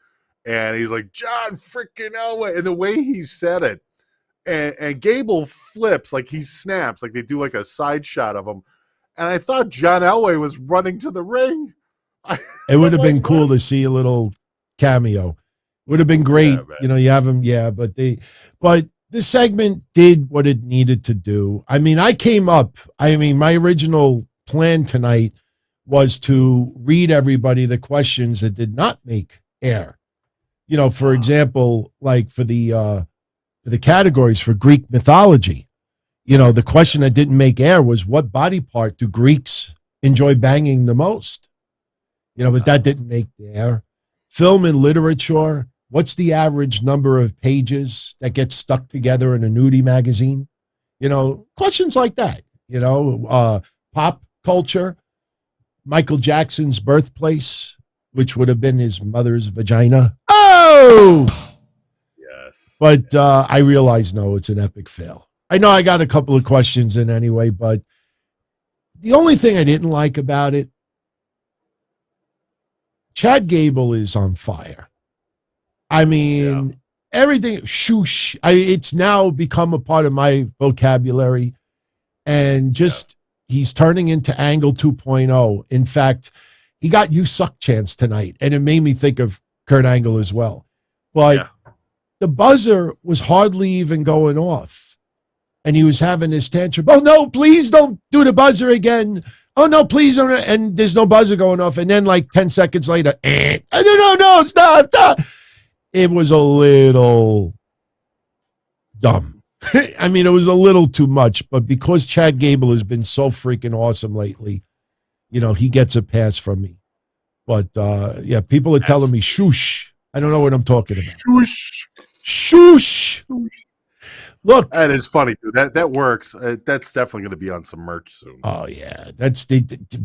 And he's like, John freaking Elway. And the way he said it, and Gable flips, like he snaps, like they do like a side shot of him. And I thought John Elway was running to the ring. It would have been cool to see a little cameo. Would have been great. You have him. Yeah, but the segment did what it needed to do. I mean, my original plan tonight was to read everybody the questions that did not make air. For example, like for the categories for Greek mythology, the question that didn't make air was what body part do Greeks enjoy banging the most? But that didn't make air. Film and literature, what's the average number of pages that get stuck together in a nudie magazine? Questions like that. Pop culture, Michael Jackson's birthplace, which would have been his mother's vagina. Oh! Yes. But I realize, no, it's an epic fail. I know I got a couple of questions in anyway, but the only thing I didn't like about it, Chad Gable is on fire. I mean, everything, shoosh. It's now become a part of my vocabulary. And he's turning into Angle 2.0. In fact, he got You Suck chance tonight, and it made me think of Kurt Angle as well. But the buzzer was hardly even going off. and he was having this tantrum. Oh no, please don't do the buzzer again. Oh no, please don't. And there's no buzzer going off. And then like 10 seconds later, no, stop. It was a little dumb. I mean, it was a little too much, but because Chad Gable has been so freaking awesome lately, you know, he gets a pass from me. But yeah, people are telling me shoosh. I don't know what I'm talking about. Shoosh. Look, that is funny, dude. That works. That's definitely going to be on some merch soon. Oh yeah,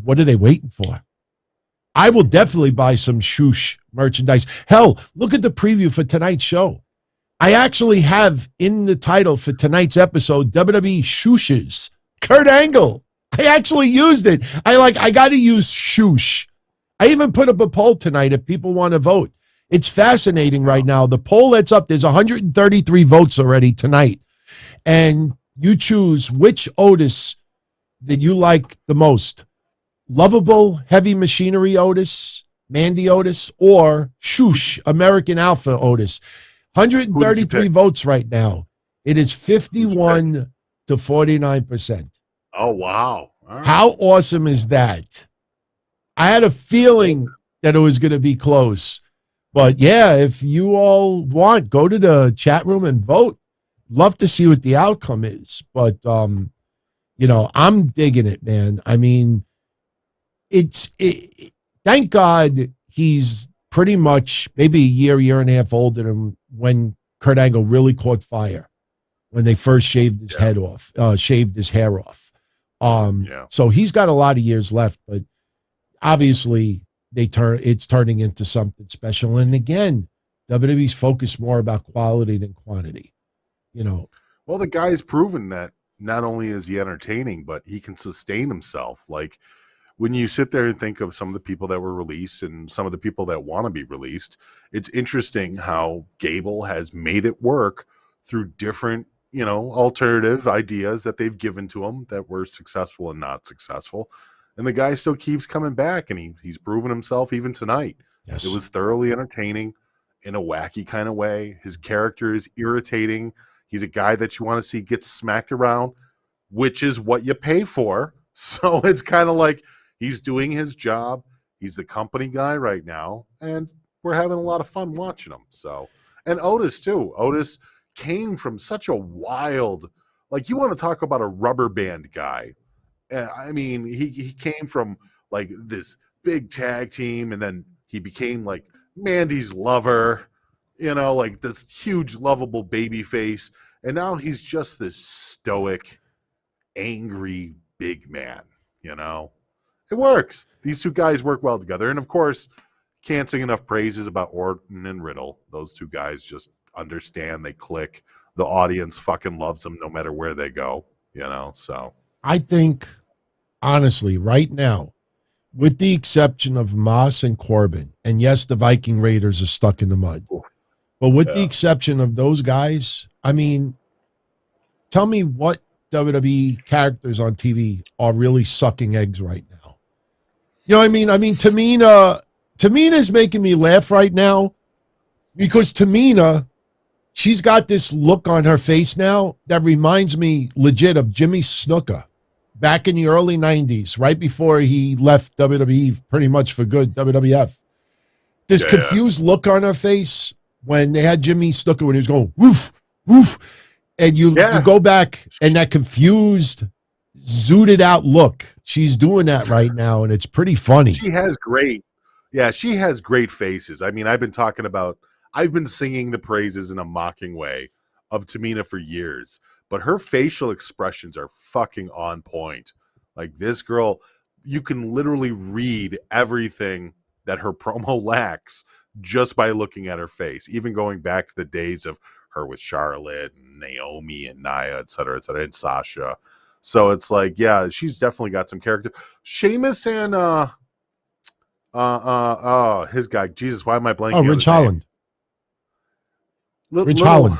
what are they waiting for? I will definitely buy some shoosh merchandise. Hell, look at the preview for tonight's show. I actually have in the title for tonight's episode WWE Shooshes. Kurt Angle. I actually used it. I got to use shoosh. I even put up a poll tonight if people want to vote. It's fascinating right now. The poll that's up, there's 133 votes already tonight. And you choose which Otis that you like the most. Lovable, heavy machinery Otis, Mandy Otis, or Shoosh, American Alpha Otis. 133 votes right now. It is 51 to 49%. Oh, wow. Right. How awesome is that? I had a feeling that it was going to be close. But yeah, if you all want, go to the chat room and vote. Love to see what the outcome is. But, you know, I'm digging it, man. I mean, thank God he's pretty much maybe a year and a half older than when Kurt Angle really caught fire, when they first shaved his head off, shaved his hair off. So he's got a lot of years left, but obviously it's turning into something special. And again, WWE's focused more about quality than quantity, you know. Well, the guy's proven that not only is he entertaining, but he can sustain himself. Like, when you sit there and think of some of the people that were released and some of the people that want to be released, it's interesting how Gable has made it work through different, you know, alternative ideas that they've given to him that were successful and not successful. And the guy still keeps coming back, and he's proven himself even tonight. Yes. It was thoroughly entertaining in a wacky kind of way. His character is irritating. He's a guy that you want to see get smacked around, which is what you pay for. So it's kind of like, he's doing his job. He's the company guy right now, and we're having a lot of fun watching him. So, and Otis too. Otis came from such a wild, like, you want to talk about a rubber band guy. I mean, he came from like this big tag team, and then he became like Mandy's lover, you know, like this huge lovable baby face, and now he's just this stoic, angry big man, you know. It works. These two guys work well together. And, of course, can't sing enough praises about Orton and Riddle. Those two guys just understand. They click. The audience fucking loves them no matter where they go, you know. So I think, honestly, right now, with the exception of Moss and Corbin, and yes, the Viking Raiders are stuck in the mud, but with the exception of those guys, I mean, tell me what WWE characters on TV are really sucking eggs right now. You know what I mean? I mean, Tamina's making me laugh right now because Tamina, she's got this look on her face now that reminds me legit of Jimmy Snuka back in the early 90s, right before he left WWE pretty much for good, WWF. This confused look on her face when they had Jimmy Snuka when he was going, woof, woof. And you go back and that confused, zooted out look. She's doing that right now, and it's pretty funny. She has great faces. I mean, I've been singing the praises in a mocking way of Tamina for years, but her facial expressions are fucking on point. Like, this girl, you can literally read everything that her promo lacks just by looking at her face, even going back to the days of her with Charlotte and Naomi and Nia, et cetera, and Sasha. So it's like, yeah, she's definitely got some character. Sheamus and his guy, Jesus, why am I blanking? Oh, Rich Holland. Rich Holland.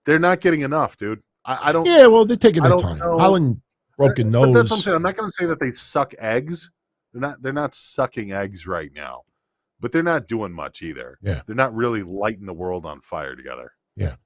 They're not getting enough, dude. I don't. Yeah, well, they're taking their time. Holland broken nose. But that's what I'm saying. I'm not going to say that they suck eggs. They're not sucking eggs right now, but they're not doing much either. Yeah, they're not really lighting the world on fire together. Yeah.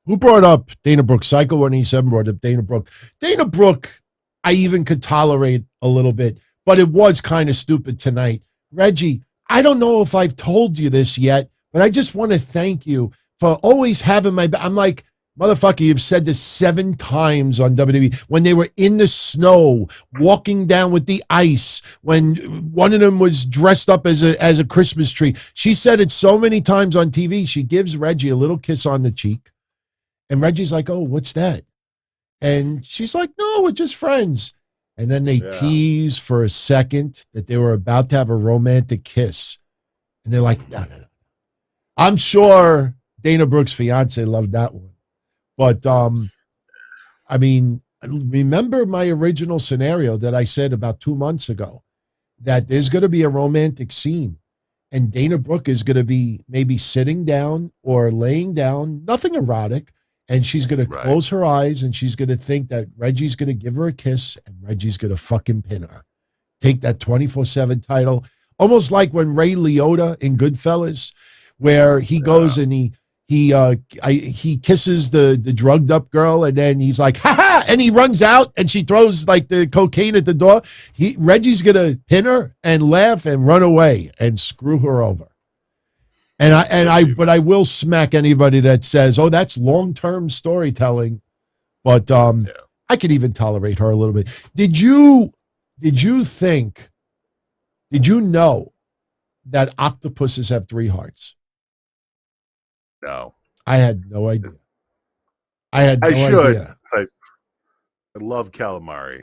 Who brought up Dana Brooke? Psycho 187 brought up Dana Brooke. Dana Brooke, I even could tolerate a little bit, but it was kind of stupid tonight. Reggie, I don't know if I've told you this yet, but I just want to thank you for always having my back. I'm like, motherfucker, you've said this 7 times on WWE. When they were in the snow, walking down with the ice, when one of them was dressed up as a Christmas tree. She said it so many times on TV. She gives Reggie a little kiss on the cheek. And Reggie's like, oh, what's that? And she's like, no, we're just friends. And then they tease for a second that they were about to have a romantic kiss. And they're like, no. I'm sure Dana Brooke's fiance loved that one. But, I mean, remember my original scenario that I said about 2 months ago, that there's going to be a romantic scene. And Dana Brooke is going to be maybe sitting down or laying down, nothing erotic. And she's going to close her eyes and she's going to think that Reggie's going to give her a kiss and Reggie's going to fucking pin her. Take that 24/7 title. Almost like when Ray Liotta in Goodfellas, where he goes and he kisses the drugged up girl and then he's like, ha ha, and he runs out and she throws like the cocaine at the door. Reggie's going to pin her and laugh and run away and screw her over. But I will smack anybody that says, "Oh, that's long-term storytelling." But I could even tolerate her a little bit. Did you know that octopuses have 3 hearts? No, I had no idea. I idea. I love calamari.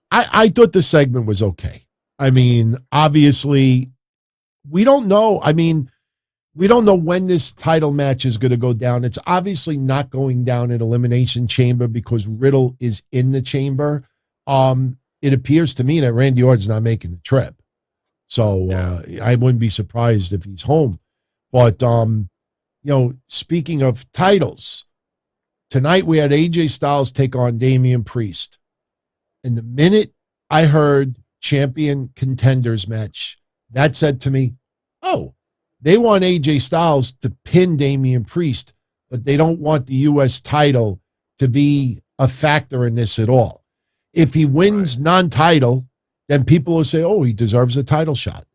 I thought the segment was okay. I mean, obviously, we don't know. I mean, we don't know when this title match is going to go down. It's obviously not going down in Elimination Chamber because Riddle is in the chamber. It appears to me that Randy Orton's not making the trip. So I wouldn't be surprised if he's home. But, speaking of titles, tonight we had AJ Styles take on Damian Priest. And the minute I heard champion contenders match, that said to me, oh, they want AJ Styles to pin Damian Priest, but they don't want the U.S. title to be a factor in this at all. If he wins non-title, then people will say, oh, he deserves a title shot.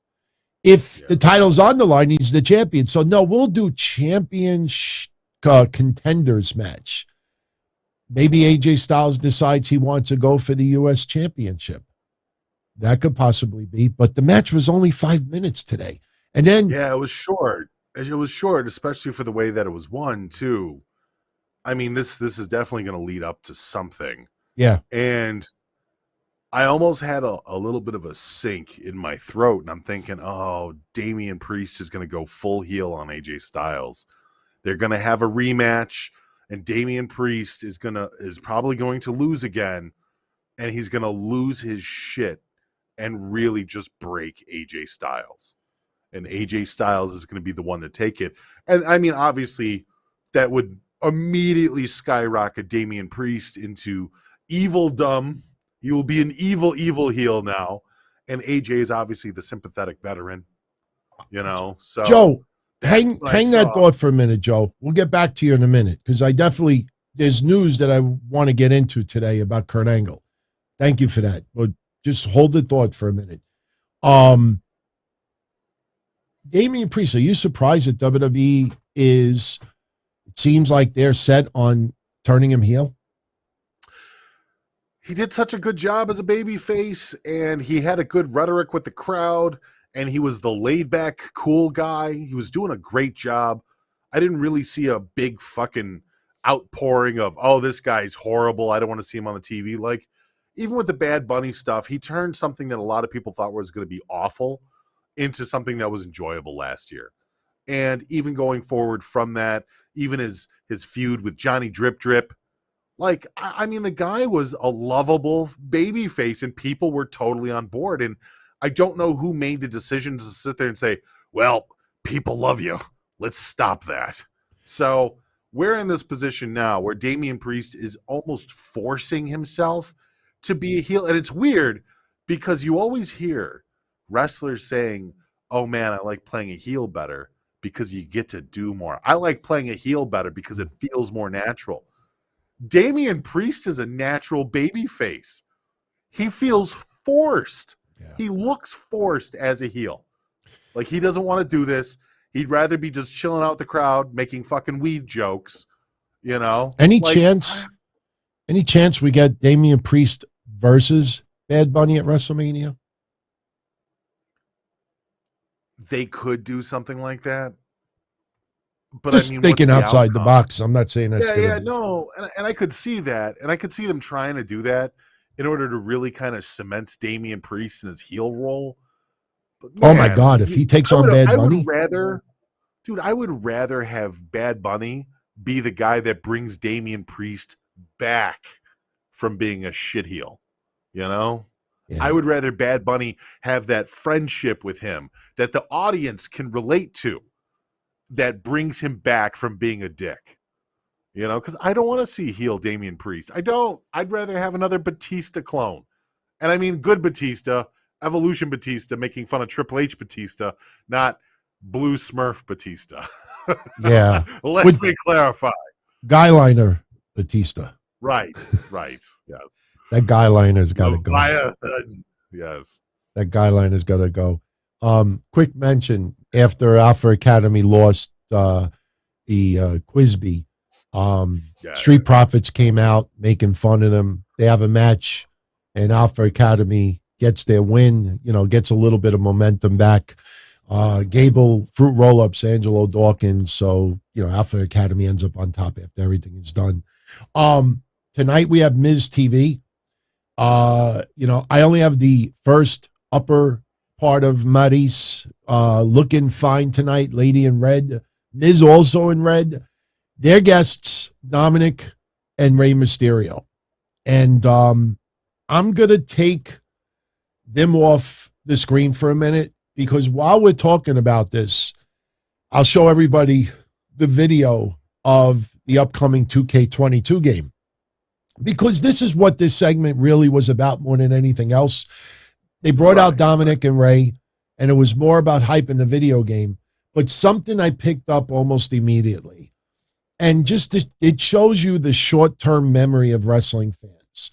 If the title's on the line, he's the champion. So, no, we'll do champion contenders match. Maybe AJ Styles decides he wants to go for the U.S. championship. That could possibly be. But the match was only 5 minutes today. And then... yeah, it was short. It was short, especially for the way that it was won, too. I mean, this is definitely going to lead up to something. Yeah. And I almost had a little bit of a sink in my throat, and I'm thinking, oh, Damian Priest is going to go full heel on AJ Styles. They're going to have a rematch, and Damian Priest is probably going to lose again, and he's going to lose his shit and really just break AJ Styles. And AJ Styles is going to be the one to take it. And I mean, obviously, that would immediately skyrocket Damian Priest into evil dumb. He will be an evil heel now. And AJ is obviously the sympathetic veteran, So Joe, hang that thought for a minute, Joe. We'll get back to you in a minute because there's news that I want to get into today about Kurt Angle. Thank you for that. But just hold the thought for a minute. Damian Priest, are you surprised that WWE it seems like they're set on turning him heel? He did such a good job as a babyface, and he had a good rhetoric with the crowd, and he was the laid-back, cool guy. He was doing a great job. I didn't really see a big fucking outpouring of, oh, this guy's horrible, I don't want to see him on the TV. Like, even with the Bad Bunny stuff, he turned something that a lot of people thought was going to be awful into something that was enjoyable last year. And even going forward from that, even his feud with Johnny Drip Drip, like, I mean, the guy was a lovable baby face and people were totally on board. And I don't know who made the decision to sit there and say, well, people love you. Let's stop that. So we're in this position now where Damian Priest is almost forcing himself to be a heel. And it's weird because you always hear wrestlers saying, oh man, I like playing a heel better. because you get to do more. I like playing a heel better because it feels more natural. Damian Priest is a natural baby face. He feels forced. Yeah. He looks forced as a heel. Like he doesn't want to do this. He'd rather be just chilling out with the crowd, making fucking weed jokes, you know? Any chance we get Damian Priest versus Bad Bunny at WrestleMania? They could do something like that. But just I mean, thinking what's outside the outcome? box. I'm not saying that's No, and I could see that, and I could see them trying to do that in order to really kind of cement Damian Priest in his heel role. But oh my God, if he takes on Bad Bunny, I would rather have Bad Bunny be the guy that brings Damian Priest back from being a shit heel. You know? yeah. I would rather Bad Bunny have that friendship with him that the audience can relate to, that brings him back from being a dick. You know, because I don't want to see heel Damian Priest. I don't. I'd rather have another Batista clone. And I mean good Batista, Evolution Batista, making fun of Triple H Batista, not Blue Smurf Batista. Yeah. Let me clarify. Guyliner Batista. Right. Yeah. That Guyliner's got to go. Yes. That Guyliner's got to go. Quick mention, after Alpha Academy lost the Quizbee, Street Profits came out making fun of them. They have a match, and Alpha Academy gets their win, gets a little bit of momentum back. Gable, Fruit Roll-Ups, Angelo Dawkins. So, Alpha Academy ends up on top after everything is done. Tonight we have Miz TV. I only have the first upper part of Maris looking fine tonight. Lady in red. Miz also in red. Their guests, Dominic and Rey Mysterio. And I'm going to take them off the screen for a minute, because while we're talking about this, I'll show everybody the video of the upcoming 2K22 game, because this is what this segment really was about more than anything else. They brought out Dominic and Rey, and it was more about hyping the video game, but something I picked up almost immediately. And just it shows you the short-term memory of wrestling fans.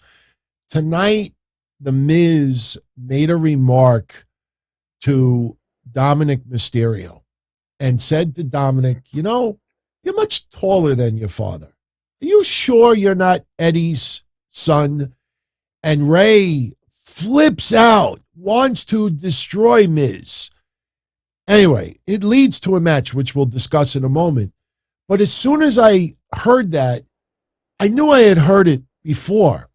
Tonight, The Miz made a remark to Dominic Mysterio and said to Dominic, you're much taller than your father. Are you sure you're not Eddie's son? And Rey flips out, wants to destroy Miz. Anyway, it leads to a match, which we'll discuss in a moment. But as soon as I heard that, I knew I had heard it before.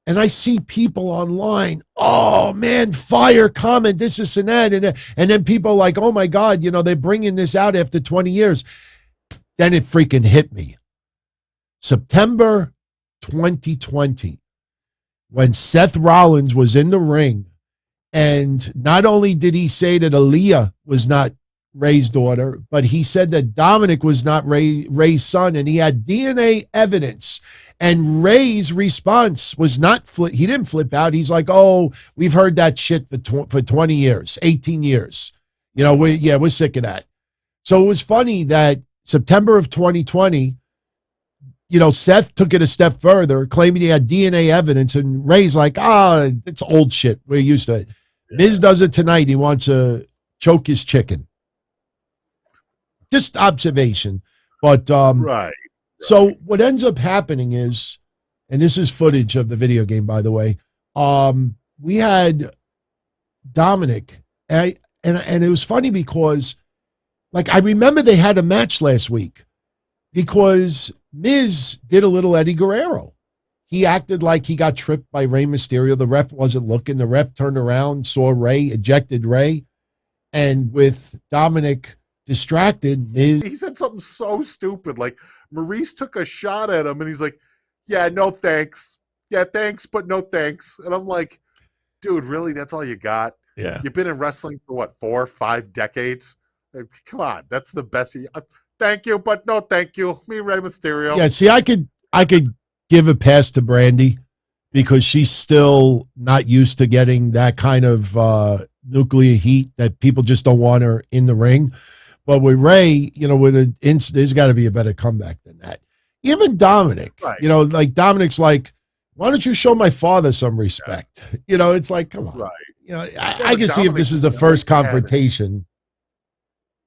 And I see people online, oh man, fire comment, this and that. And then people like, oh my God, they're bringing this out after 20 years. Then it freaking hit me. September 2020, when Seth Rollins was in the ring, and not only did he say that Aaliyah was not Rey's daughter, but he said that Dominic was not Rey's son, and he had DNA evidence. And Rey's response was not he didn't flip out. He's like, oh, we've heard that shit for 20 years, 18 years. We're sick of that. So it was funny that September of 2020, Seth took it a step further, claiming he had DNA evidence, and Rey's like, it's old shit. We're used to it. Yeah. Miz does it tonight. He wants to choke his chicken. Just observation. But right. So what ends up happening is, and this is footage of the video game, by the way, we had Dominic, and it was funny because, I remember they had a match last week because Miz did a little Eddie Guerrero. He acted like he got tripped by Rey Mysterio. The ref wasn't looking. The ref turned around, saw Rey, ejected Rey, and with Dominic distracted, Miz... He said something so stupid, like Maurice took a shot at him, and he's like, yeah, no thanks. Yeah, thanks, but no thanks. And I'm like, dude, really? That's all you got? Yeah. You've been in wrestling for what, 4 or 5 decades? Come on, that's the best. Thank you, but no thank you. Me, Rey Mysterio. Yeah, see, I could give a pass to Brandy because she's still not used to getting that kind of nuclear heat that people just don't want her in the ring. But with Ray, there's got to be a better comeback than that. Even Dominic, Right. like Dominic's like, why don't you show my father some respect? It's like, come on. Right. I can see if this is the first confrontation.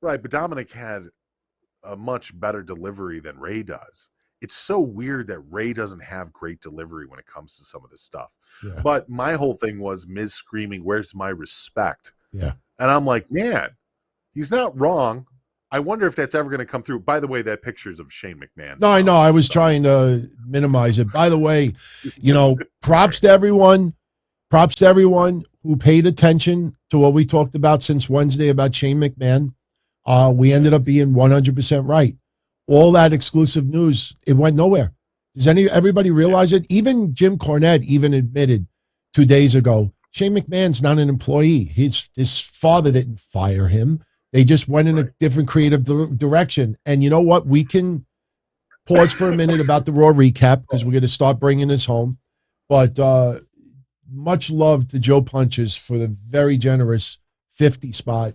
Right, but Dominic had a much better delivery than Ray does. It's so weird that Ray doesn't have great delivery when it comes to some of this stuff. Yeah. But my whole thing was Miz screaming, "Where's my respect?" Yeah. And I'm like, man, he's not wrong. I wonder if that's ever going to come through. By the way, that picture's of Shane McMahon. No, I know. I was trying to minimize it. By the way, props to everyone. Props to everyone who paid attention to what we talked about since Wednesday about Shane McMahon. We ended up being 100% right. All that exclusive news, it went nowhere. Does everybody realize it? Even Jim Cornette even admitted 2 days ago, Shane McMahon's not an employee. His father didn't fire him. They just went in a different creative direction. And you know what? We can pause for a minute about the Raw recap because we're going to start bringing this home. But much love to Joe Punches for the very generous 50 spot.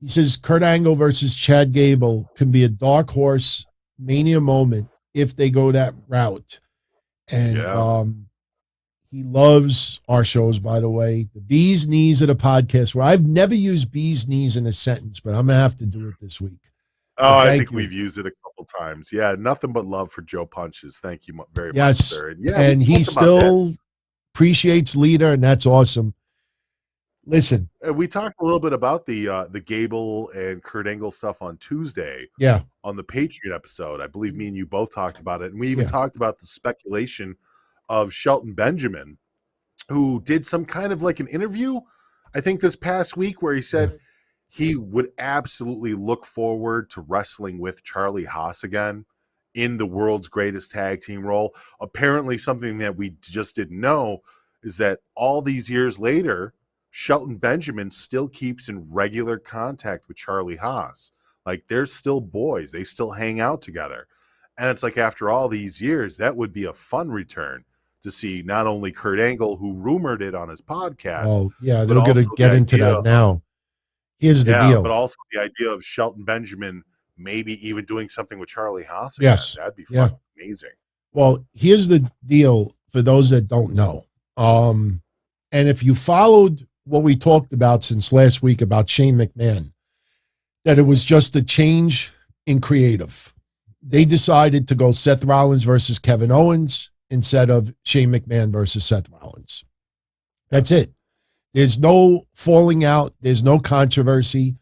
He says Kurt Angle versus Chad Gable can be a dark horse Mania moment if they go that route. And he loves our shows, by the way. The bee's knees of the podcast, where I've never used bee's knees in a sentence, but I'm going to have to do it this week. Oh, I think we've used it a couple times. Yeah, nothing but love for Joe Punches. Thank you very much, sir. And he still appreciates Lita, and that's awesome. Listen, we talked a little bit about the Gable and Kurt Angle stuff on Tuesday. Yeah, on the Patriot episode, I believe me and you both talked about it, and we even talked about the speculation of Shelton Benjamin, who did some kind of like an interview, I think this past week, where he said he would absolutely look forward to wrestling with Charlie Haas again in the world's greatest tag team role. Apparently something that we just didn't know is that all these years later, Shelton Benjamin still keeps in regular contact with Charlie Haas. Like, they're still boys. They still hang out together. And it's like, after all these years, that would be a fun return to see not only Kurt Angle, who rumored it on his podcast. Oh, yeah, they're going to get into that now. Here's the deal. But also the idea of Shelton Benjamin maybe even doing something with Charlie Haas. Yes. That'd be fun. Amazing. Well, here's the deal for those that don't know. And if you followed what we talked about since last week about Shane McMahon, that it was just a change in creative. They decided to go Seth Rollins versus Kevin Owens instead of Shane McMahon versus Seth Rollins. That's it. There's no falling out. There's no controversy.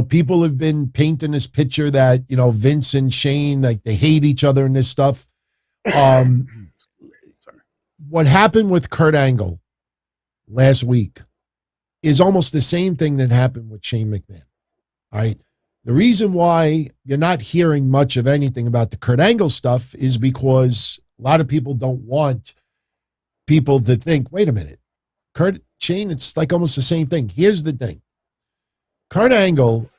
People have been painting this picture that, Vince and Shane, like they hate each other and this stuff. What happened with Kurt Angle last week is almost the same thing that happened with Shane McMahon. All right. The reason why you're not hearing much of anything about the Kurt Angle stuff is because a lot of people don't want people to think, wait a minute, Shane, it's like almost the same thing. Here's the thing. Kurt Angle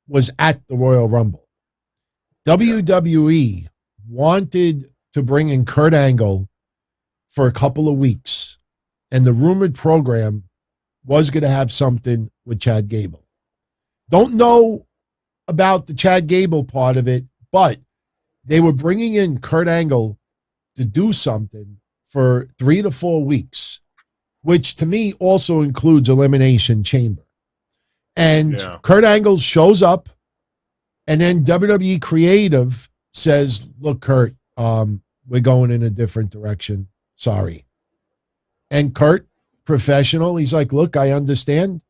was at the Royal Rumble. WWE wanted to bring in Kurt Angle for a couple of weeks, and the rumored program was going to have something with Chad Gable. Don't know about the Chad Gable part of it, but they were bringing in Kurt Angle to do something for 3 to 4 weeks, which to me also includes Elimination Chamber. And Kurt Angle shows up, and then WWE Creative says, look, Kurt, we're going in a different direction. Sorry. And Kurt, professional, he's like, look, I understand.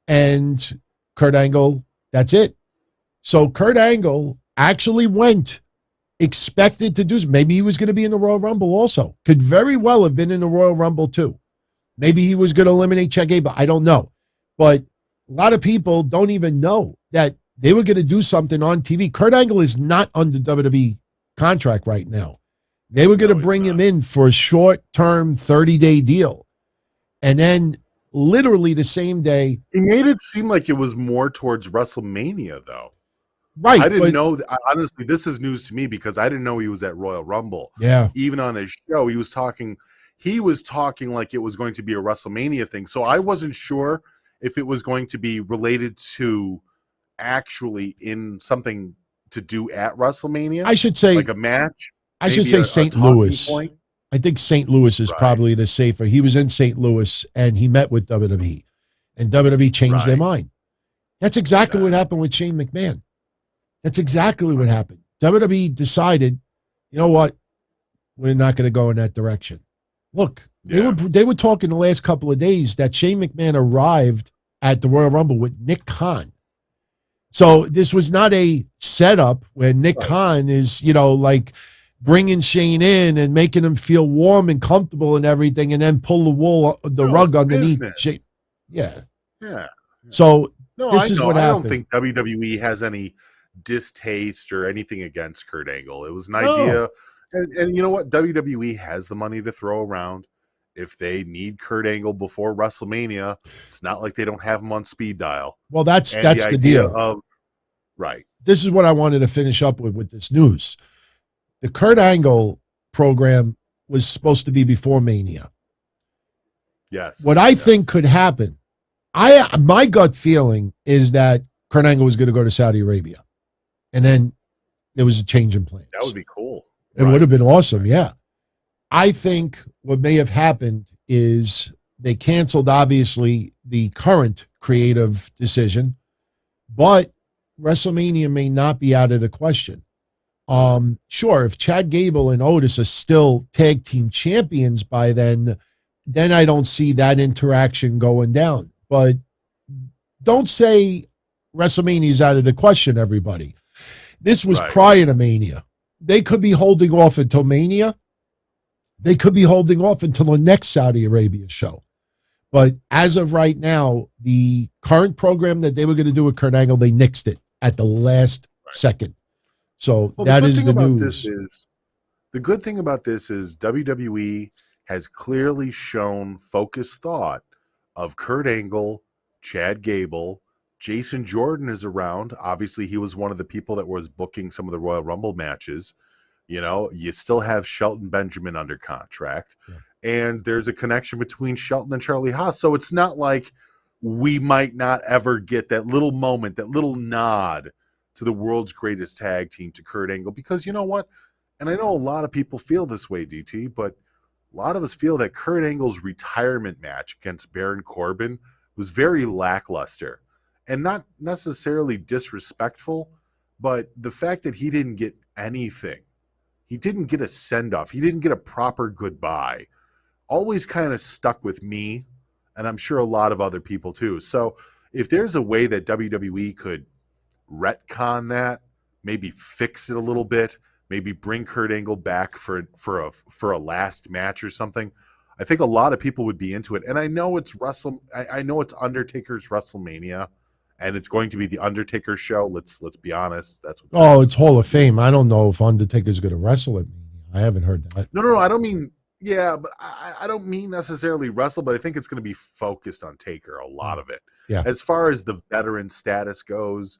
And Kurt Angle, that's it. So Kurt Angle actually went, expected to do, maybe he was going to be in the Royal Rumble also. Could very well have been in the Royal Rumble too. Maybe he was going to eliminate Chad Gable. I don't know. But a lot of people don't even know that they were going to do something on TV. Kurt Angle is not under WWE contract right now. They were going to bring him in for a short-term 30-day deal. And then literally the same day. He made it seem like it was more towards WrestleMania, though. Right. I didn't know. Honestly, this is news to me because I didn't know he was at Royal Rumble. Yeah. Even on his show, he was talking like it was going to be a WrestleMania thing. So I wasn't sure if it was going to be related to actually in something to do at WrestleMania. I should say like a match. I should maybe say St. talking Louis. point. I think St. Louis is Right. probably the safer. He was in St. Louis and he met with WWE, and WWE changed their Right. mind. That's exactly what happened with Shane McMahon. That's exactly what happened. WWE decided, you know what? We're not going to go in that direction. Look, they were talking the last couple of days that Shane McMahon arrived at the Royal Rumble with Nick Khan. So this was not a setup where Nick Khan is, like bringing Shane in and making him feel warm and comfortable and everything, and then pull the rug underneath Shane. Yeah. So this is what happened. I don't think WWE has any distaste or anything against Kurt Angle. It was an idea. And you know what? WWE has the money to throw around. If they need Kurt Angle before WrestleMania, it's not like they don't have him on speed dial. Well, that's the deal. Right. This is what I wanted to finish up with this news. The Kurt Angle program was supposed to be before Mania. Yes. What I think could happen, my gut feeling is that Kurt Angle was going to go to Saudi Arabia. And then there was a change in plans. That would be cool. It would have been awesome, yeah. I think what may have happened is they canceled, obviously, the current creative decision, but WrestleMania may not be out of the question. Sure, if Chad Gable and Otis are still tag team champions by then I don't see that interaction going down. But don't say WrestleMania is out of the question, everybody. This was prior to Mania. They could be holding off until Mania. They could be holding off until the next Saudi Arabia show. But as of right now, the current program that they were going to do with Kurt Angle, they nixed it at the last second. So that is the news. The good thing about this is WWE has clearly shown focused thought of Kurt Angle, Chad Gable, Jason Jordan is around. Obviously, he was one of the people that was booking some of the Royal Rumble matches. You still have Shelton Benjamin under contract. Yeah. And there's a connection between Shelton and Charlie Haas. So it's not like we might not ever get that little moment, that little nod to the world's greatest tag team, to Kurt Angle. Because you know what? And I know a lot of people feel this way, DT, but a lot of us feel that Kurt Angle's retirement match against Baron Corbin was very lackluster. And not necessarily disrespectful, but the fact that he didn't get anything, he didn't get a send-off, he didn't get a proper goodbye, always kind of stuck with me, and I'm sure a lot of other people too. So if there's a way that WWE could retcon that, maybe fix it a little bit, maybe bring Kurt Angle back for a last match or something, I think a lot of people would be into it. And I know it's I know it's Undertaker's WrestleMania. And it's going to be the Undertaker show. Let's be honest. That's what. It's Hall of Fame. I don't know if Undertaker's going to wrestle at Mania. I haven't heard that. No. I don't mean. Yeah, but I don't mean necessarily wrestle. But I think it's going to be focused on Taker. A lot of it. Yeah. As far as the veteran status goes,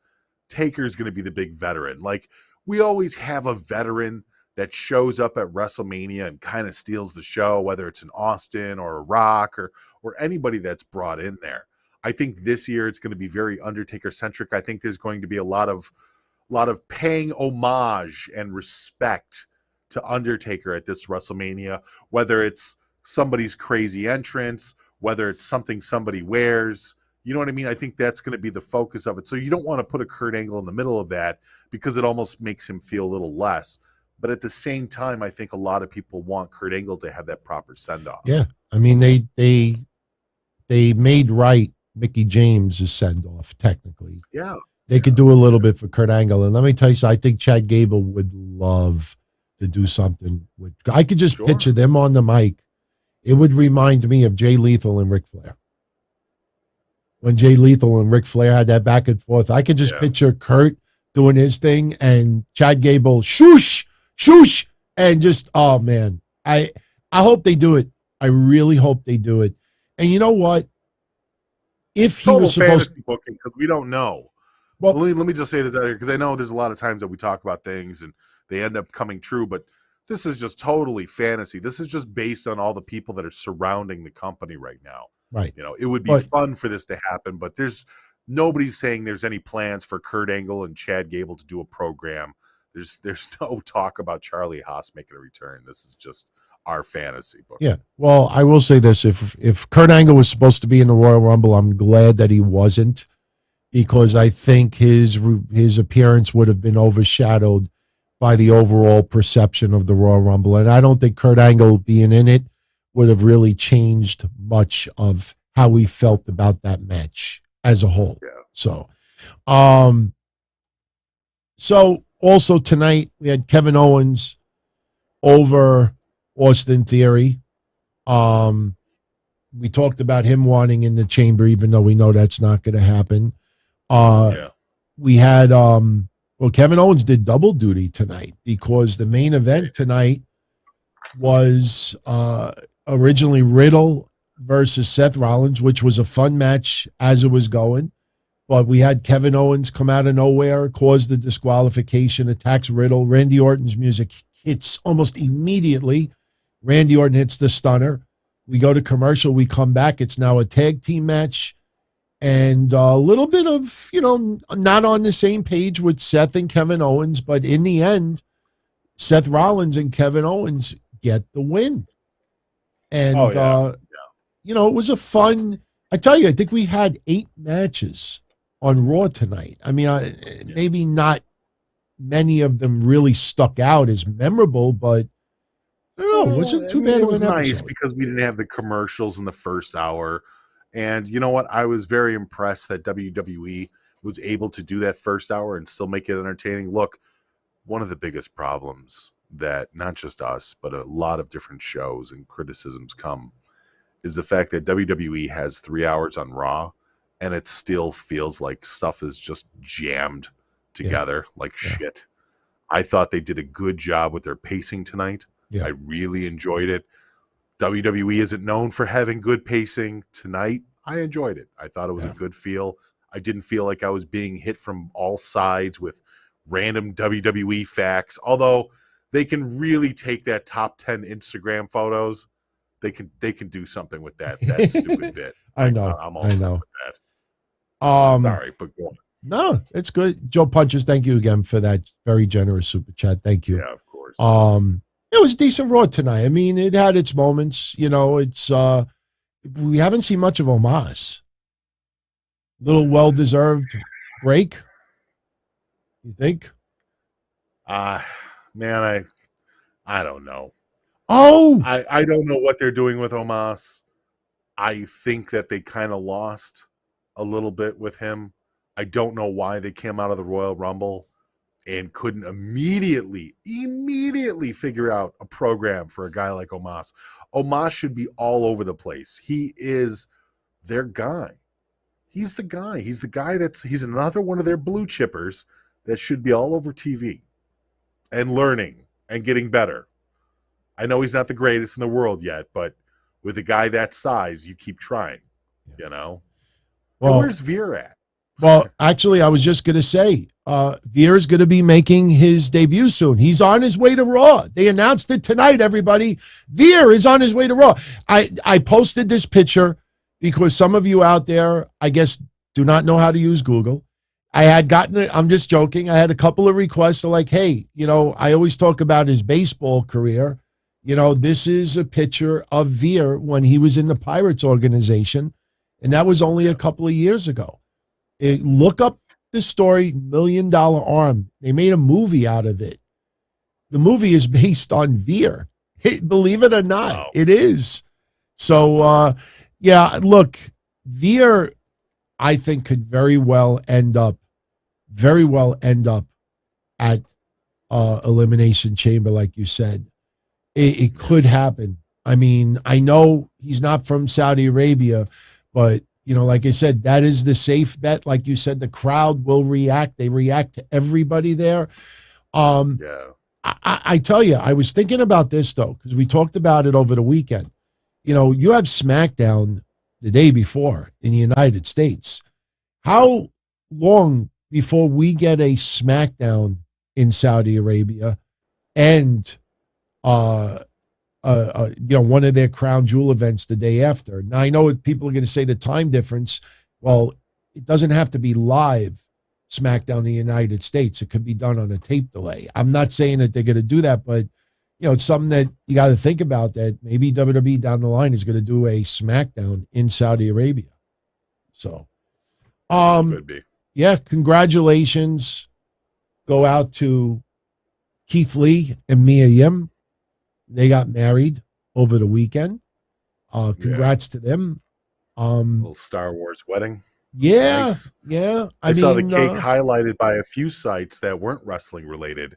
Taker's going to be the big veteran. Like we always have a veteran that shows up at WrestleMania and kind of steals the show, whether it's an Austin or a Rock or anybody that's brought in there. I think this year it's going to be very Undertaker-centric. I think there's going to be a lot of paying homage and respect to Undertaker at this WrestleMania, whether it's somebody's crazy entrance, whether it's something somebody wears. You know what I mean? I think that's going to be the focus of it. So you don't want to put a Kurt Angle in the middle of that because it almost makes him feel a little less. But at the same time, I think a lot of people want Kurt Angle to have that proper send-off. Yeah. I mean, they made right Mickie James' send-off, technically. Yeah. They could do a little bit for Kurt Angle. And let me tell you, I think Chad Gable would love to do something with. I could just picture them on the mic. It would remind me of Jay Lethal and Ric Flair. When Jay Lethal and Ric Flair had that back and forth, I could just picture Kurt doing his thing and Chad Gable, shoosh, and just, oh man, I hope they do it. I really hope they do it. And you know what? If he was supposed to booking, because we don't know. Well, let me just say this out here, because I know there's a lot of times that we talk about things and they end up coming true, but this is just totally fantasy. This is just based on all the people that are surrounding the company right now. Right. It would be fun for this to happen, but there's nobody's saying there's any plans for Kurt Angle and Chad Gable to do a program. There's no talk about Charlie Haas making a return. This is just our fantasy book. Yeah. Well, I will say this: if Kurt Angle was supposed to be in the Royal Rumble, I'm glad that he wasn't, because I think his appearance would have been overshadowed by the overall perception of the Royal Rumble, and I don't think Kurt Angle being in it would have really changed much of how we felt about that match as a whole. Yeah. So also tonight we had Kevin Owens over Austin Theory. We talked about him wanting in the chamber, even though we know that's not going to happen. We had Kevin Owens did double duty tonight, because the main event tonight was originally Riddle versus Seth Rollins, which was a fun match as it was going. But we had Kevin Owens come out of nowhere, cause the disqualification, attacks Riddle. Randy Orton's music hits almost immediately. Randy Orton hits the stunner. We go to commercial. We come back. It's now a tag team match. And a little bit of, not on the same page with Seth and Kevin Owens. But in the end, Seth Rollins and Kevin Owens get the win. And, it was a fun, I tell you, I think we had 8 matches on Raw tonight. I mean, maybe not many of them really stuck out as memorable, but I don't know, it wasn't too bad. It was nice because we didn't have the commercials in the first hour. And you know what? I was very impressed that WWE was able to do that first hour and still make it entertaining. Look, one of the biggest problems that not just us, but a lot of different shows and criticisms come is the fact that WWE has 3 hours on Raw, and it still feels like stuff is just jammed together like shit. I thought they did a good job with their pacing tonight. Yeah. I really enjoyed it. WWE isn't known for having good pacing. Tonight, I enjoyed it. I thought it was a good feel. I didn't feel like I was being hit from all sides with random WWE facts, although they can really take that top 10 Instagram photos. They can do something with that stupid bit. I know. I'm all set with that. Sorry, but go on. No, it's good. Joe Punches, thank you again for that very generous super chat. Thank you. Yeah, of course. It was decent Raw tonight. I mean, it had its moments. It's we haven't seen much of Omos. Little well-deserved break. You think? Man, I don't know. Oh, I don't know what they're doing with Omos. I think that they kind of lost a little bit with him. I don't know why they came out of the Royal Rumble and couldn't immediately figure out a program for a guy like Omos. Omos should be all over the place. He is their guy. He's the guy. He's the guy he's another one of their blue chippers that should be all over TV and learning and getting better. I know he's not the greatest in the world yet, but with a guy that size, you keep trying, Well, and where's Veer at? Well, actually, I was just going to say, Veer is going to be making his debut soon. He's on his way to Raw. They announced it tonight, everybody. Veer is on his way to Raw. I posted this picture because some of you out there, I guess, do not know how to use Google. I had I'm just joking. I had a couple of requests like, hey, I always talk about his baseball career. This is a picture of Veer when he was in the Pirates organization, and that was only a couple of years ago. Look up the story, $1 Million Arm. They made a movie out of it. The movie is based on Veer. Believe it or not, It is. So, look, Veer, I think, could very well end up at Elimination Chamber, like you said. It could happen. I mean, I know he's not from Saudi Arabia, but like I said, that is the safe bet. Like you said, the crowd will react. They react to everybody there. I tell you, I was thinking about this, though, because we talked about it over the weekend. You have SmackDown the day before in the United States. How long before we get a SmackDown in Saudi Arabia and one of their crown jewel events the day after? Now, I know people are going to say the time difference. Well, it doesn't have to be live SmackDown in the United States. It could be done on a tape delay. I'm not saying that they're going to do that, but it's something that you got to think about, that maybe WWE down the line is going to do a SmackDown in Saudi Arabia. So, Could be. Yeah, congratulations go out to Keith Lee and Mia Yim. They got married over the weekend. Congrats to them. Little Star Wars wedding. Yeah, Nice. yeah. I saw the cake highlighted by a few sites that weren't wrestling related.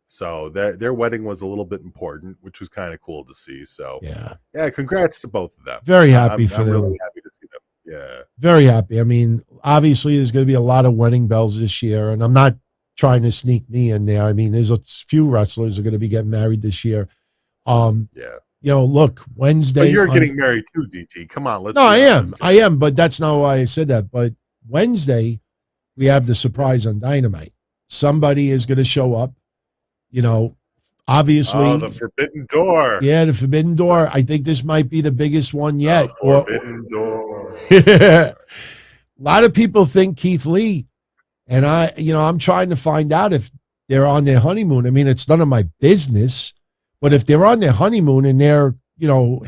So their wedding was a little bit important, which was kind of cool to see. So yeah, congrats to both of them. Very happy for them. I'm really happy to see them. Yeah. Very happy. I mean, obviously there's going to be a lot of wedding bells this year, and I'm not trying to sneak me in there. I mean, there's a few wrestlers that are going to be getting married this year. Look, Wednesday. But you're getting married too, DT. Come on, let's. No, I am, but that's not why I said that. But Wednesday, we have the surprise on Dynamite. Somebody is going to show up. Obviously. The Forbidden Door. Yeah, the Forbidden Door. I think this might be the biggest one yet. Forbidden Door. A lot of people think Keith Lee, and I'm trying to find out if they're on their honeymoon. I mean, it's none of my business, but if they're on their honeymoon and they're,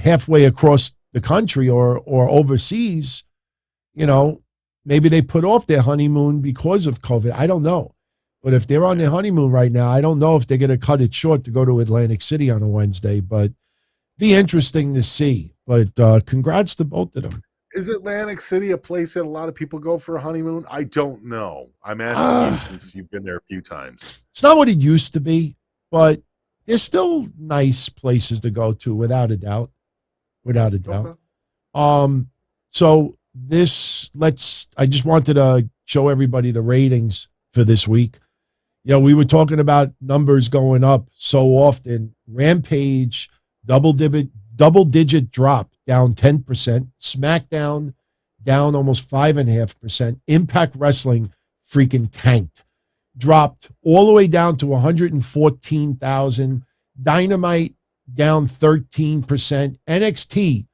halfway across the country or overseas, maybe they put off their honeymoon because of COVID. I don't know. But if they're on their honeymoon right now, I don't know if they're going to cut it short to go to Atlantic City on a Wednesday, but be interesting to see. But congrats to both of them. Is Atlantic City a place that a lot of people go for a honeymoon? I don't know. I'm asking you since you've been there a few times. It's not what it used to be, but there's still nice places to go to, without a doubt. Without a doubt. Okay. So I just wanted to show everybody the ratings for this week. We were talking about numbers going up so often. Rampage, double digit drop, down 10%. SmackDown, down almost 5.5%. Impact Wrestling freaking tanked. Dropped all the way down to 114,000. Dynamite, down 13%. NXT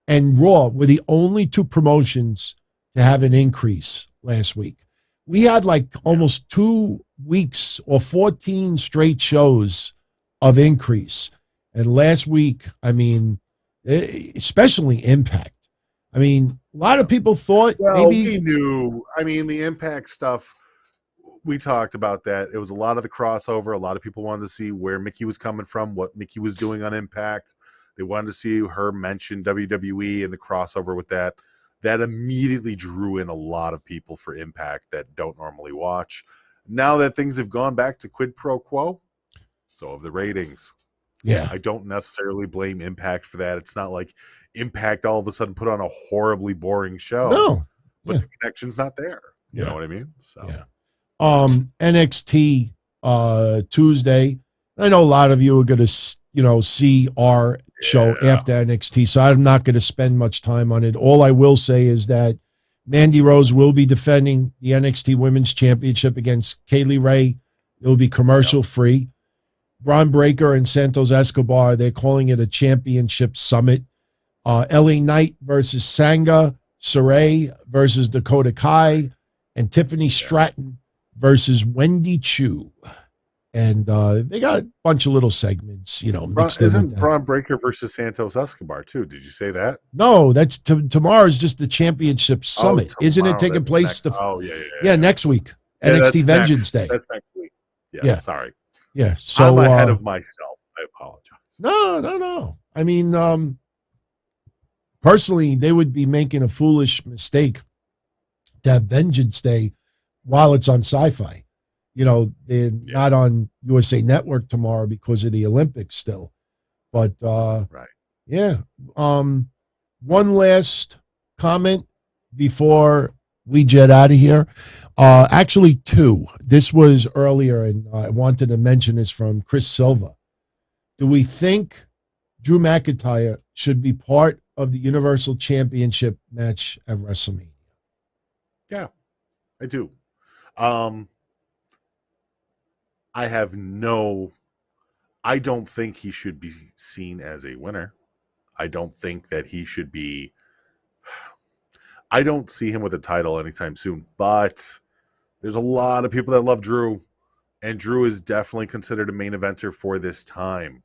and Raw were the only two promotions to have an increase last week. We had almost 2 weeks or 14 straight shows of increase. And last week, I mean, especially Impact. I mean, a lot of people thought we knew. I mean, the Impact stuff, we talked about that. It was a lot of the crossover. A lot of people wanted to see where Mickey was coming from, what Mickey was doing on Impact. They wanted to see her mention WWE and the crossover with that. That immediately drew in a lot of people for Impact that don't normally watch. Now that things have gone back to quid pro quo, so have the ratings. Yeah. I don't necessarily blame Impact for that. It's not like Impact all of a sudden put on a horribly boring show. No. But the connection's not there. You know what I mean? So NXT Tuesday. I know a lot of you are going to see our show after NXT, so I'm not going to spend much time on it. All I will say is that Mandy Rose will be defending the NXT Women's Championship against Kaylee Ray. It will be commercial free. Braun Breaker and Santos Escobar, they're calling it a championship summit. LA Knight versus Sangha, Saray versus Dakota Kai, and Tiffany Stratton versus Wendy Chu. And they got a bunch of little segments, mixed Isn't Braun Breaker versus Santos Escobar too? Did you say that? No, that's tomorrow's just the championship summit. Isn't it taking place? Next week. NXT Vengeance Day. That's next week. Yeah. Sorry. Yeah. So I'm ahead of myself. I apologize. No. I mean, personally, they would be making a foolish mistake to have Vengeance Day while it's on Syfy. They're not on USA Network tomorrow because of the Olympics still. But, right. Yeah. One last comment before we jet out of here. Actually, two. This was earlier, and I wanted to mention this from Chris Silva. Do we think Drew McIntyre should be part of the Universal Championship match at WrestleMania? Yeah, I do. I don't think he should be seen as a winner. I don't think that he should be. I don't see him with a title anytime soon, but there's a lot of people that love Drew, and Drew is definitely considered a main eventer for this time.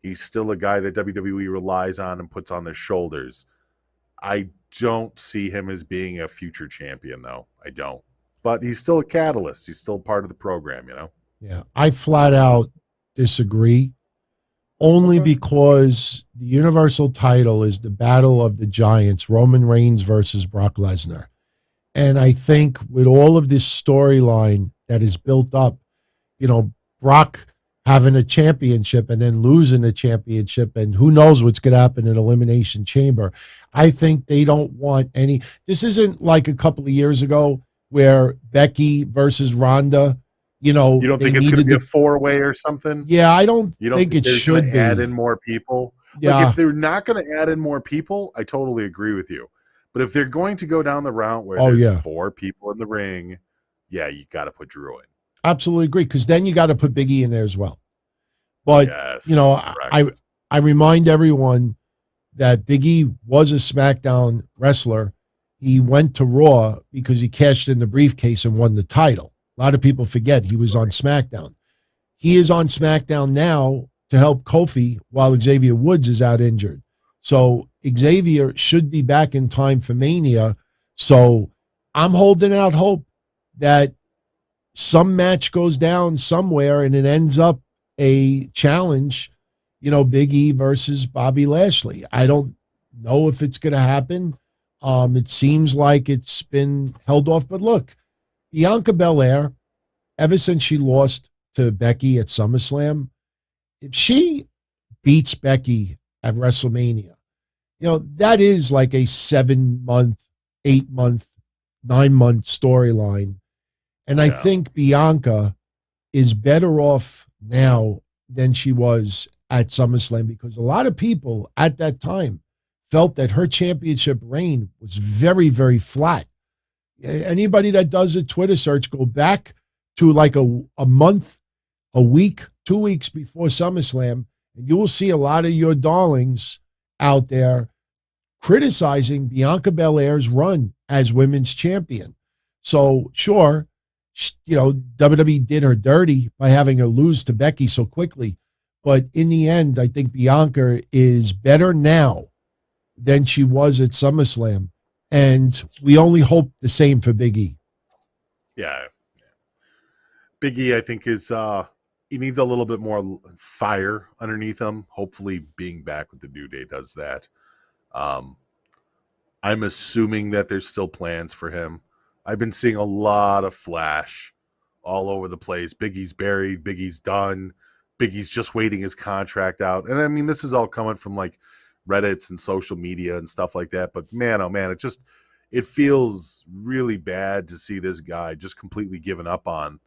He's still a guy that WWE relies on and puts on their shoulders. I don't see him as being a future champion, though. I don't. But he's still a catalyst. He's still part of the program, you know? Yeah, I flat out disagree, only because the Universal title is the battle of the giants, Roman Reigns versus Brock Lesnar. And I think with all of this storyline that is built up, you know, Brock having a championship and then losing the championship, and who knows what's going to happen in Elimination Chamber. I think they don't want any. This isn't like a couple of years ago where Becky versus Ronda, you know. You don't think it's going to be a four-way or something? Yeah, I don't think it should be. Add in more people? Yeah. Like, if they're not going to add in more people, I totally agree with you. But if they're going to go down the route where there's 4 people in the ring, yeah, you got to put Drew in. Absolutely agree, because then you got to put Big E in there as well. But, yes, you know, I remind everyone that Big E was a SmackDown wrestler. He went to Raw because he cashed in the briefcase and won the title. A lot of people forget he was on SmackDown. He is on SmackDown now to help Kofi while Xavier Woods is out injured. So Xavier should be back in time for Mania. So I'm holding out hope that some match goes down somewhere and it ends up a challenge, you know, Big E versus Bobby Lashley. I don't know if it's going to happen. It seems like it's been held off. But look, Bianca Belair, ever since she lost to Becky at SummerSlam, if she beats Becky at WrestleMania, you know, that is like a 7-month, 8-month, 9-month storyline. And I think Bianca is better off now than she was at SummerSlam, because a lot of people at that time felt that her championship reign was very, very flat. Anybody that does a Twitter search, go back to like a month, a week, 2 weeks before SummerSlam, and you will see a lot of your darlings out there criticizing Bianca Belair's run as women's champion. So sure, you know, WWE did her dirty by having her lose to Becky so quickly. But in the end, I think Bianca is better now than she was at SummerSlam. And we only hope the same for Big E. Yeah. Big E, I think, is he needs a little bit more fire underneath him. Hopefully being back with the New Day does that. I'm assuming that there's still plans for him. I've been seeing a lot of flash all over the place. Big E's buried. Big E's done. Big E's just waiting his contract out. And I mean, this is all coming from like Reddits and social media and stuff like that. But man, oh man, it feels really bad to see this guy just completely given up on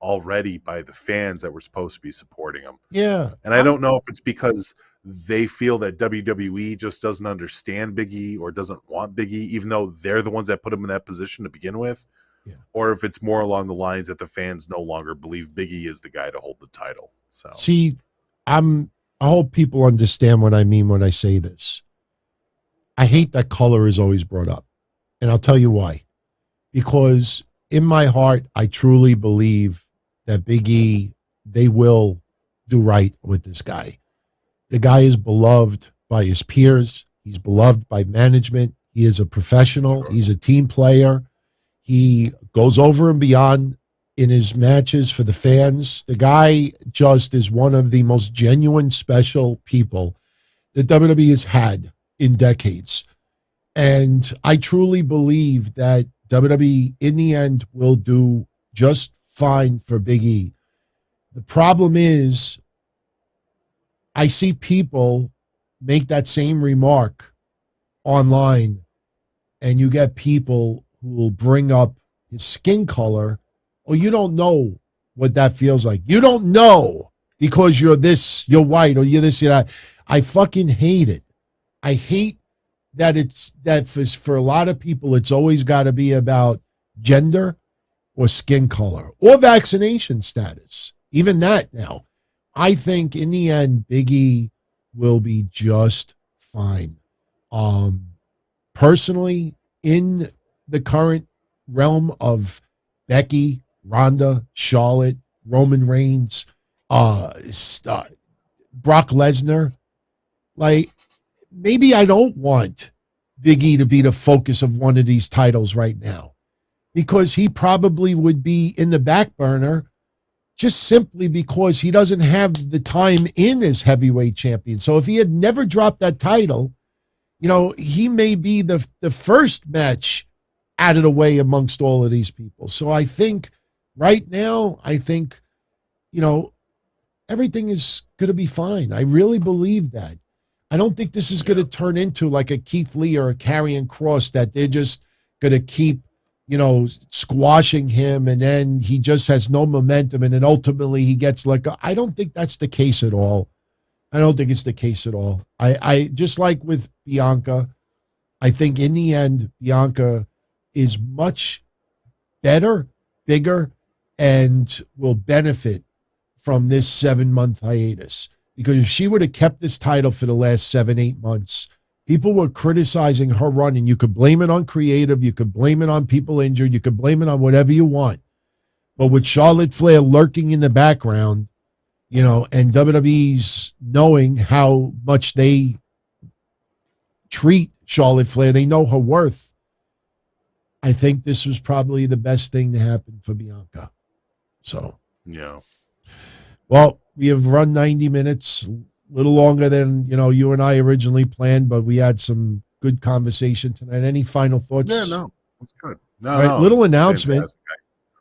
already by the fans that were supposed to be supporting him. Yeah. And I don't know if it's because they feel that WWE just doesn't understand Big E or doesn't want Big E, even though they're the ones that put him in that position to begin with. Yeah. Or if it's more along the lines that the fans no longer believe Big E is the guy to hold the title. So see, I hope people understand what I mean when I say this. I hate that color is always brought up. And I'll tell you why. Because in my heart, I truly believe that Big E, they will do right with this guy. The guy is beloved by his peers. He's beloved by management. He is a professional. He's a team player. He goes over and beyond in his matches for the fans. The guy just is one of the most genuine, special people that WWE has had in decades. And I truly believe that WWE, in the end, will do just fine for Big E. The problem is, I see people make that same remark online, and you get people who will bring up his skin color. Oh, you don't know what that feels like. You don't know because you're this, you're white, or you're this, you're that. I fucking hate it. I hate that for a lot of people, it's always got to be about gender or skin color or vaccination status. Even that now. I think in the end, Big E will be just fine. Personally, in the current realm of Becky, Ronda, Charlotte, Roman Reigns, Brock Lesnar. Like, maybe I don't want Big E to be the focus of one of these titles right now, because he probably would be in the back burner just simply because he doesn't have the time in as heavyweight champion. So if he had never dropped that title, you know, he may be the first match out of the way amongst all of these people. So I think right now, you know, everything is going to be fine. I really believe that. I don't think this is going to turn into like a Keith Lee or a Karrion Kross that they're just going to keep, you know, squashing him and then he just has no momentum and then ultimately he gets like, I don't think that's the case at all. I don't think it's the case at all. I just like with Bianca, I think in the end, Bianca is much better, bigger, and will benefit from this 7-month hiatus. Because if she would have kept this title for the last 7-8 months, people were criticizing her run, and you could blame it on creative, you could blame it on people injured, you could blame it on whatever you want. But with Charlotte Flair lurking in the background, you know, and WWE's knowing how much they treat Charlotte Flair, they know her worth. I think this was probably the best thing to happen for Bianca. So, yeah. Well, we have run 90 minutes, a little longer than, you know, you and I originally planned, but we had some good conversation tonight. Any final thoughts? Yeah, no, that's good. No, all right, no, little announcement. fantastic.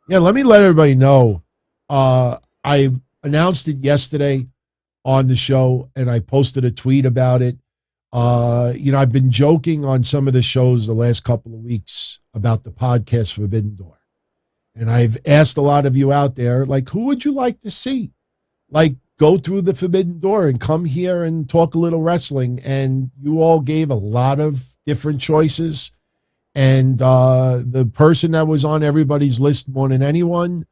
Yeah, let me let everybody know. I announced it yesterday on the show, and I posted a tweet about it. You know, I've been joking on some of the shows the last couple of weeks about the podcast Forbidden Door. And I've asked a lot of you out there, like, who would you like to see? Like, go through the Forbidden Door and come here and talk a little wrestling. And you all gave a lot of different choices. And the person that was on everybody's list more than anyone,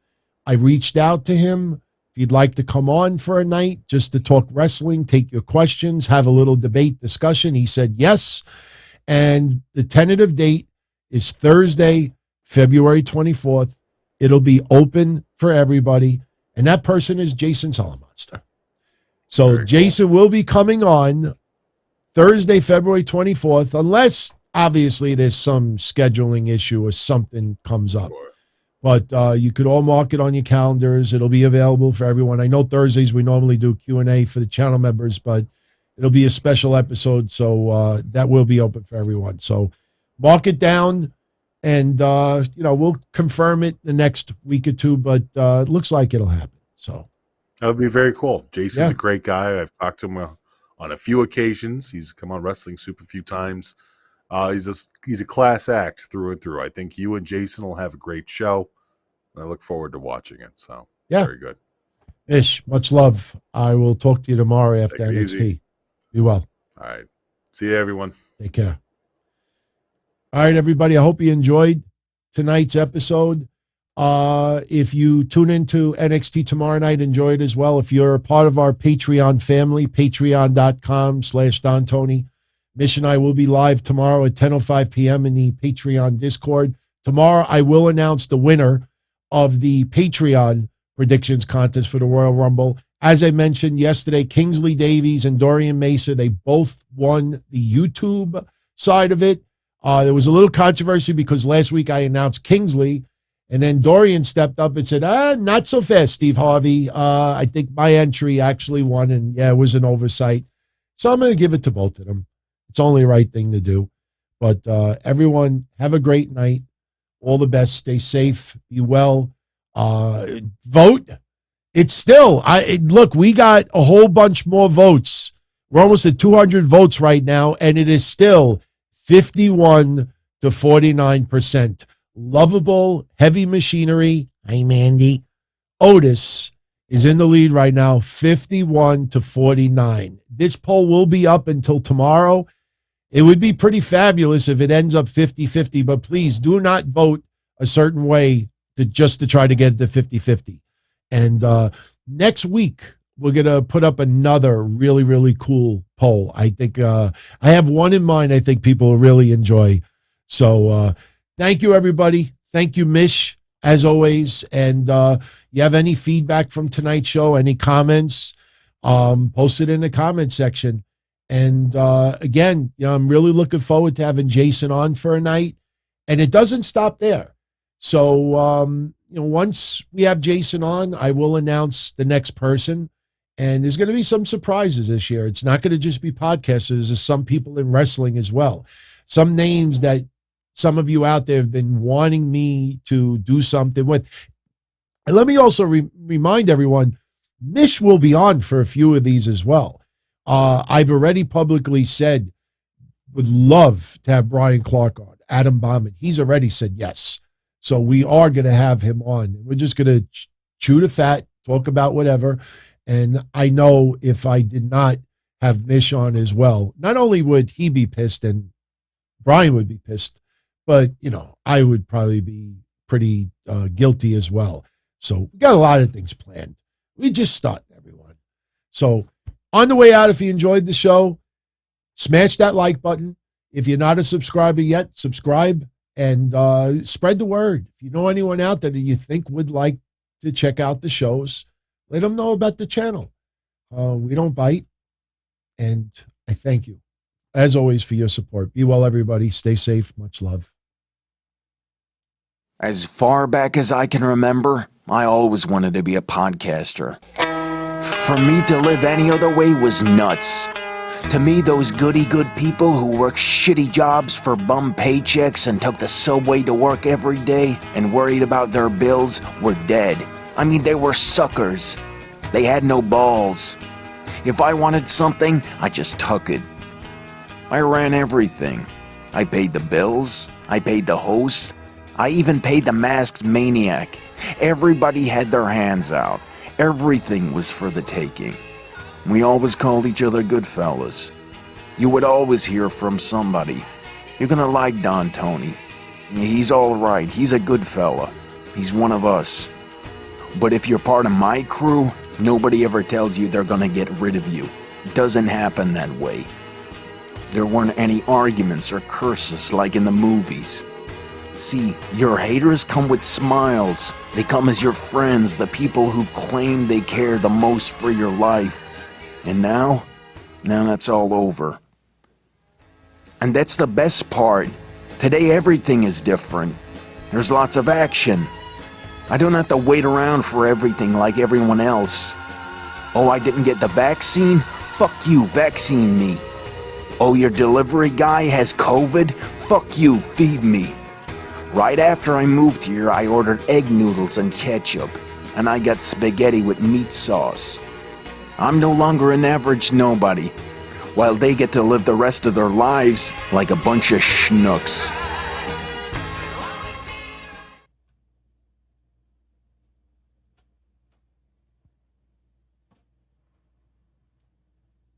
I reached out to him. If you'd like to come on for a night just to talk wrestling, take your questions, have a little debate discussion, he said yes. And the tentative date is Thursday, February 24th. It'll be open for everybody. And that person is Jason Solomonster. So Very Jason will be coming on Thursday, February 24th, unless obviously there's some scheduling issue or something comes up. Sure. But you could all mark it on your calendars. It'll be available for everyone. I know Thursdays we normally do Q&A for the channel members, but it'll be a special episode, so that will be open for everyone. So mark it down, and you know, we'll confirm it the next week or two, but it looks like it'll happen. So That would be very cool. Jason's Yeah. a great guy. I've talked to him on a few occasions. He's come on Wrestling Soup a few times. He's a class act through and through. I think you and Jason will have a great show. I look forward to watching it. So Yeah. very good. Ish, much love. I will talk to you tomorrow after Take it NXT. easy. Be well. All right. See you, everyone. Take care. All right, everybody. I hope you enjoyed tonight's episode. If you tune into NXT tomorrow night, enjoy it as well. If you're a part of our Patreon family, patreon.com/DonTony. Mish and I will be live tomorrow at 10:05 p.m. in the Patreon Discord. Tomorrow, I will announce the winner of the Patreon predictions contest for the Royal Rumble. As I mentioned yesterday, Kingsley Davies and Dorian Mesa, they both won the YouTube side of it. There was a little controversy because last week I announced Kingsley, and then Dorian stepped up and said, not so fast, Steve Harvey. I think my entry actually won, and yeah, it was an oversight. So I'm going to give it to both of them. It's only the right thing to do. But everyone, have a great night. All the best. Stay safe. Be well. Vote. It's still, look, we got a whole bunch more votes. We're almost at 200 votes right now, and it is still 51 to 49%. Lovable Heavy Machinery. Hi, Mandy. Otis is in the lead right now, 51 to 49. This poll will be up until tomorrow. It would be pretty fabulous if it ends up 50-50, but please do not vote a certain way to try to get it to 50-50. And next week, we're going to put up another really, really cool poll. I think I have one in mind I think people will really enjoy. So thank you, everybody. Thank you, Mish, as always. And you have any feedback from tonight's show, any comments, post it in the comment section. And again, I'm really looking forward to having Jason on for a night. And it doesn't stop there. So, once we have Jason on, I will announce the next person. And there's going to be some surprises this year. It's not going to just be podcasters. There's some people in wrestling as well. Some names that some of you out there have been wanting me to do something with. And let me also remind everyone, Mish will be on for a few of these as well. I've already publicly said, would love to have Brian Clark on, Adam Bauman. He's already said yes. So we are going to have him on. We're just going to chew the fat, talk about whatever. And I know if I did not have Mish on as well, not only would he be pissed and Brian would be pissed, but, I would probably be pretty guilty as well. So we got a lot of things planned. We just started, everyone. So on the way out, if you enjoyed the show, smash that like button. If you're not a subscriber yet, subscribe and spread the word. If you know anyone out there that you think would like to check out the shows, let them know about the channel. We don't bite. And I thank you, as always, for your support. Be well, everybody. Stay safe. Much love. As far back as I can remember, I always wanted to be a podcaster. For me to live any other way was nuts. To me, those goody-good people who worked shitty jobs for bum paychecks and took the subway to work every day and worried about their bills were dead. I mean, they were suckers. They had no balls. If I wanted something, I just took it. I ran everything. I paid the bills. I paid the host. I even paid the masked maniac. Everybody had their hands out. Everything was for the taking. We always called each other good fellas. You would always hear from somebody. You're gonna like Don Tony. He's all right. He's a good fella. He's one of us. But if you're part of my crew, nobody ever tells you they're gonna get rid of you. It doesn't happen that way. There weren't any arguments or curses like in the movies. See, your haters come with smiles. They come as your friends, the people who've claimed they care the most for your life. And now that's all over. And that's the best part. Today everything is different. There's lots of action. I don't have to wait around for everything like everyone else. Oh, I didn't get the vaccine? Fuck you, vaccine me. Oh, your delivery guy has COVID? Fuck you, feed me. Right after I moved here, I ordered egg noodles and ketchup, and I got spaghetti with meat sauce. I'm no longer an average nobody, while they get to live the rest of their lives like a bunch of schnooks.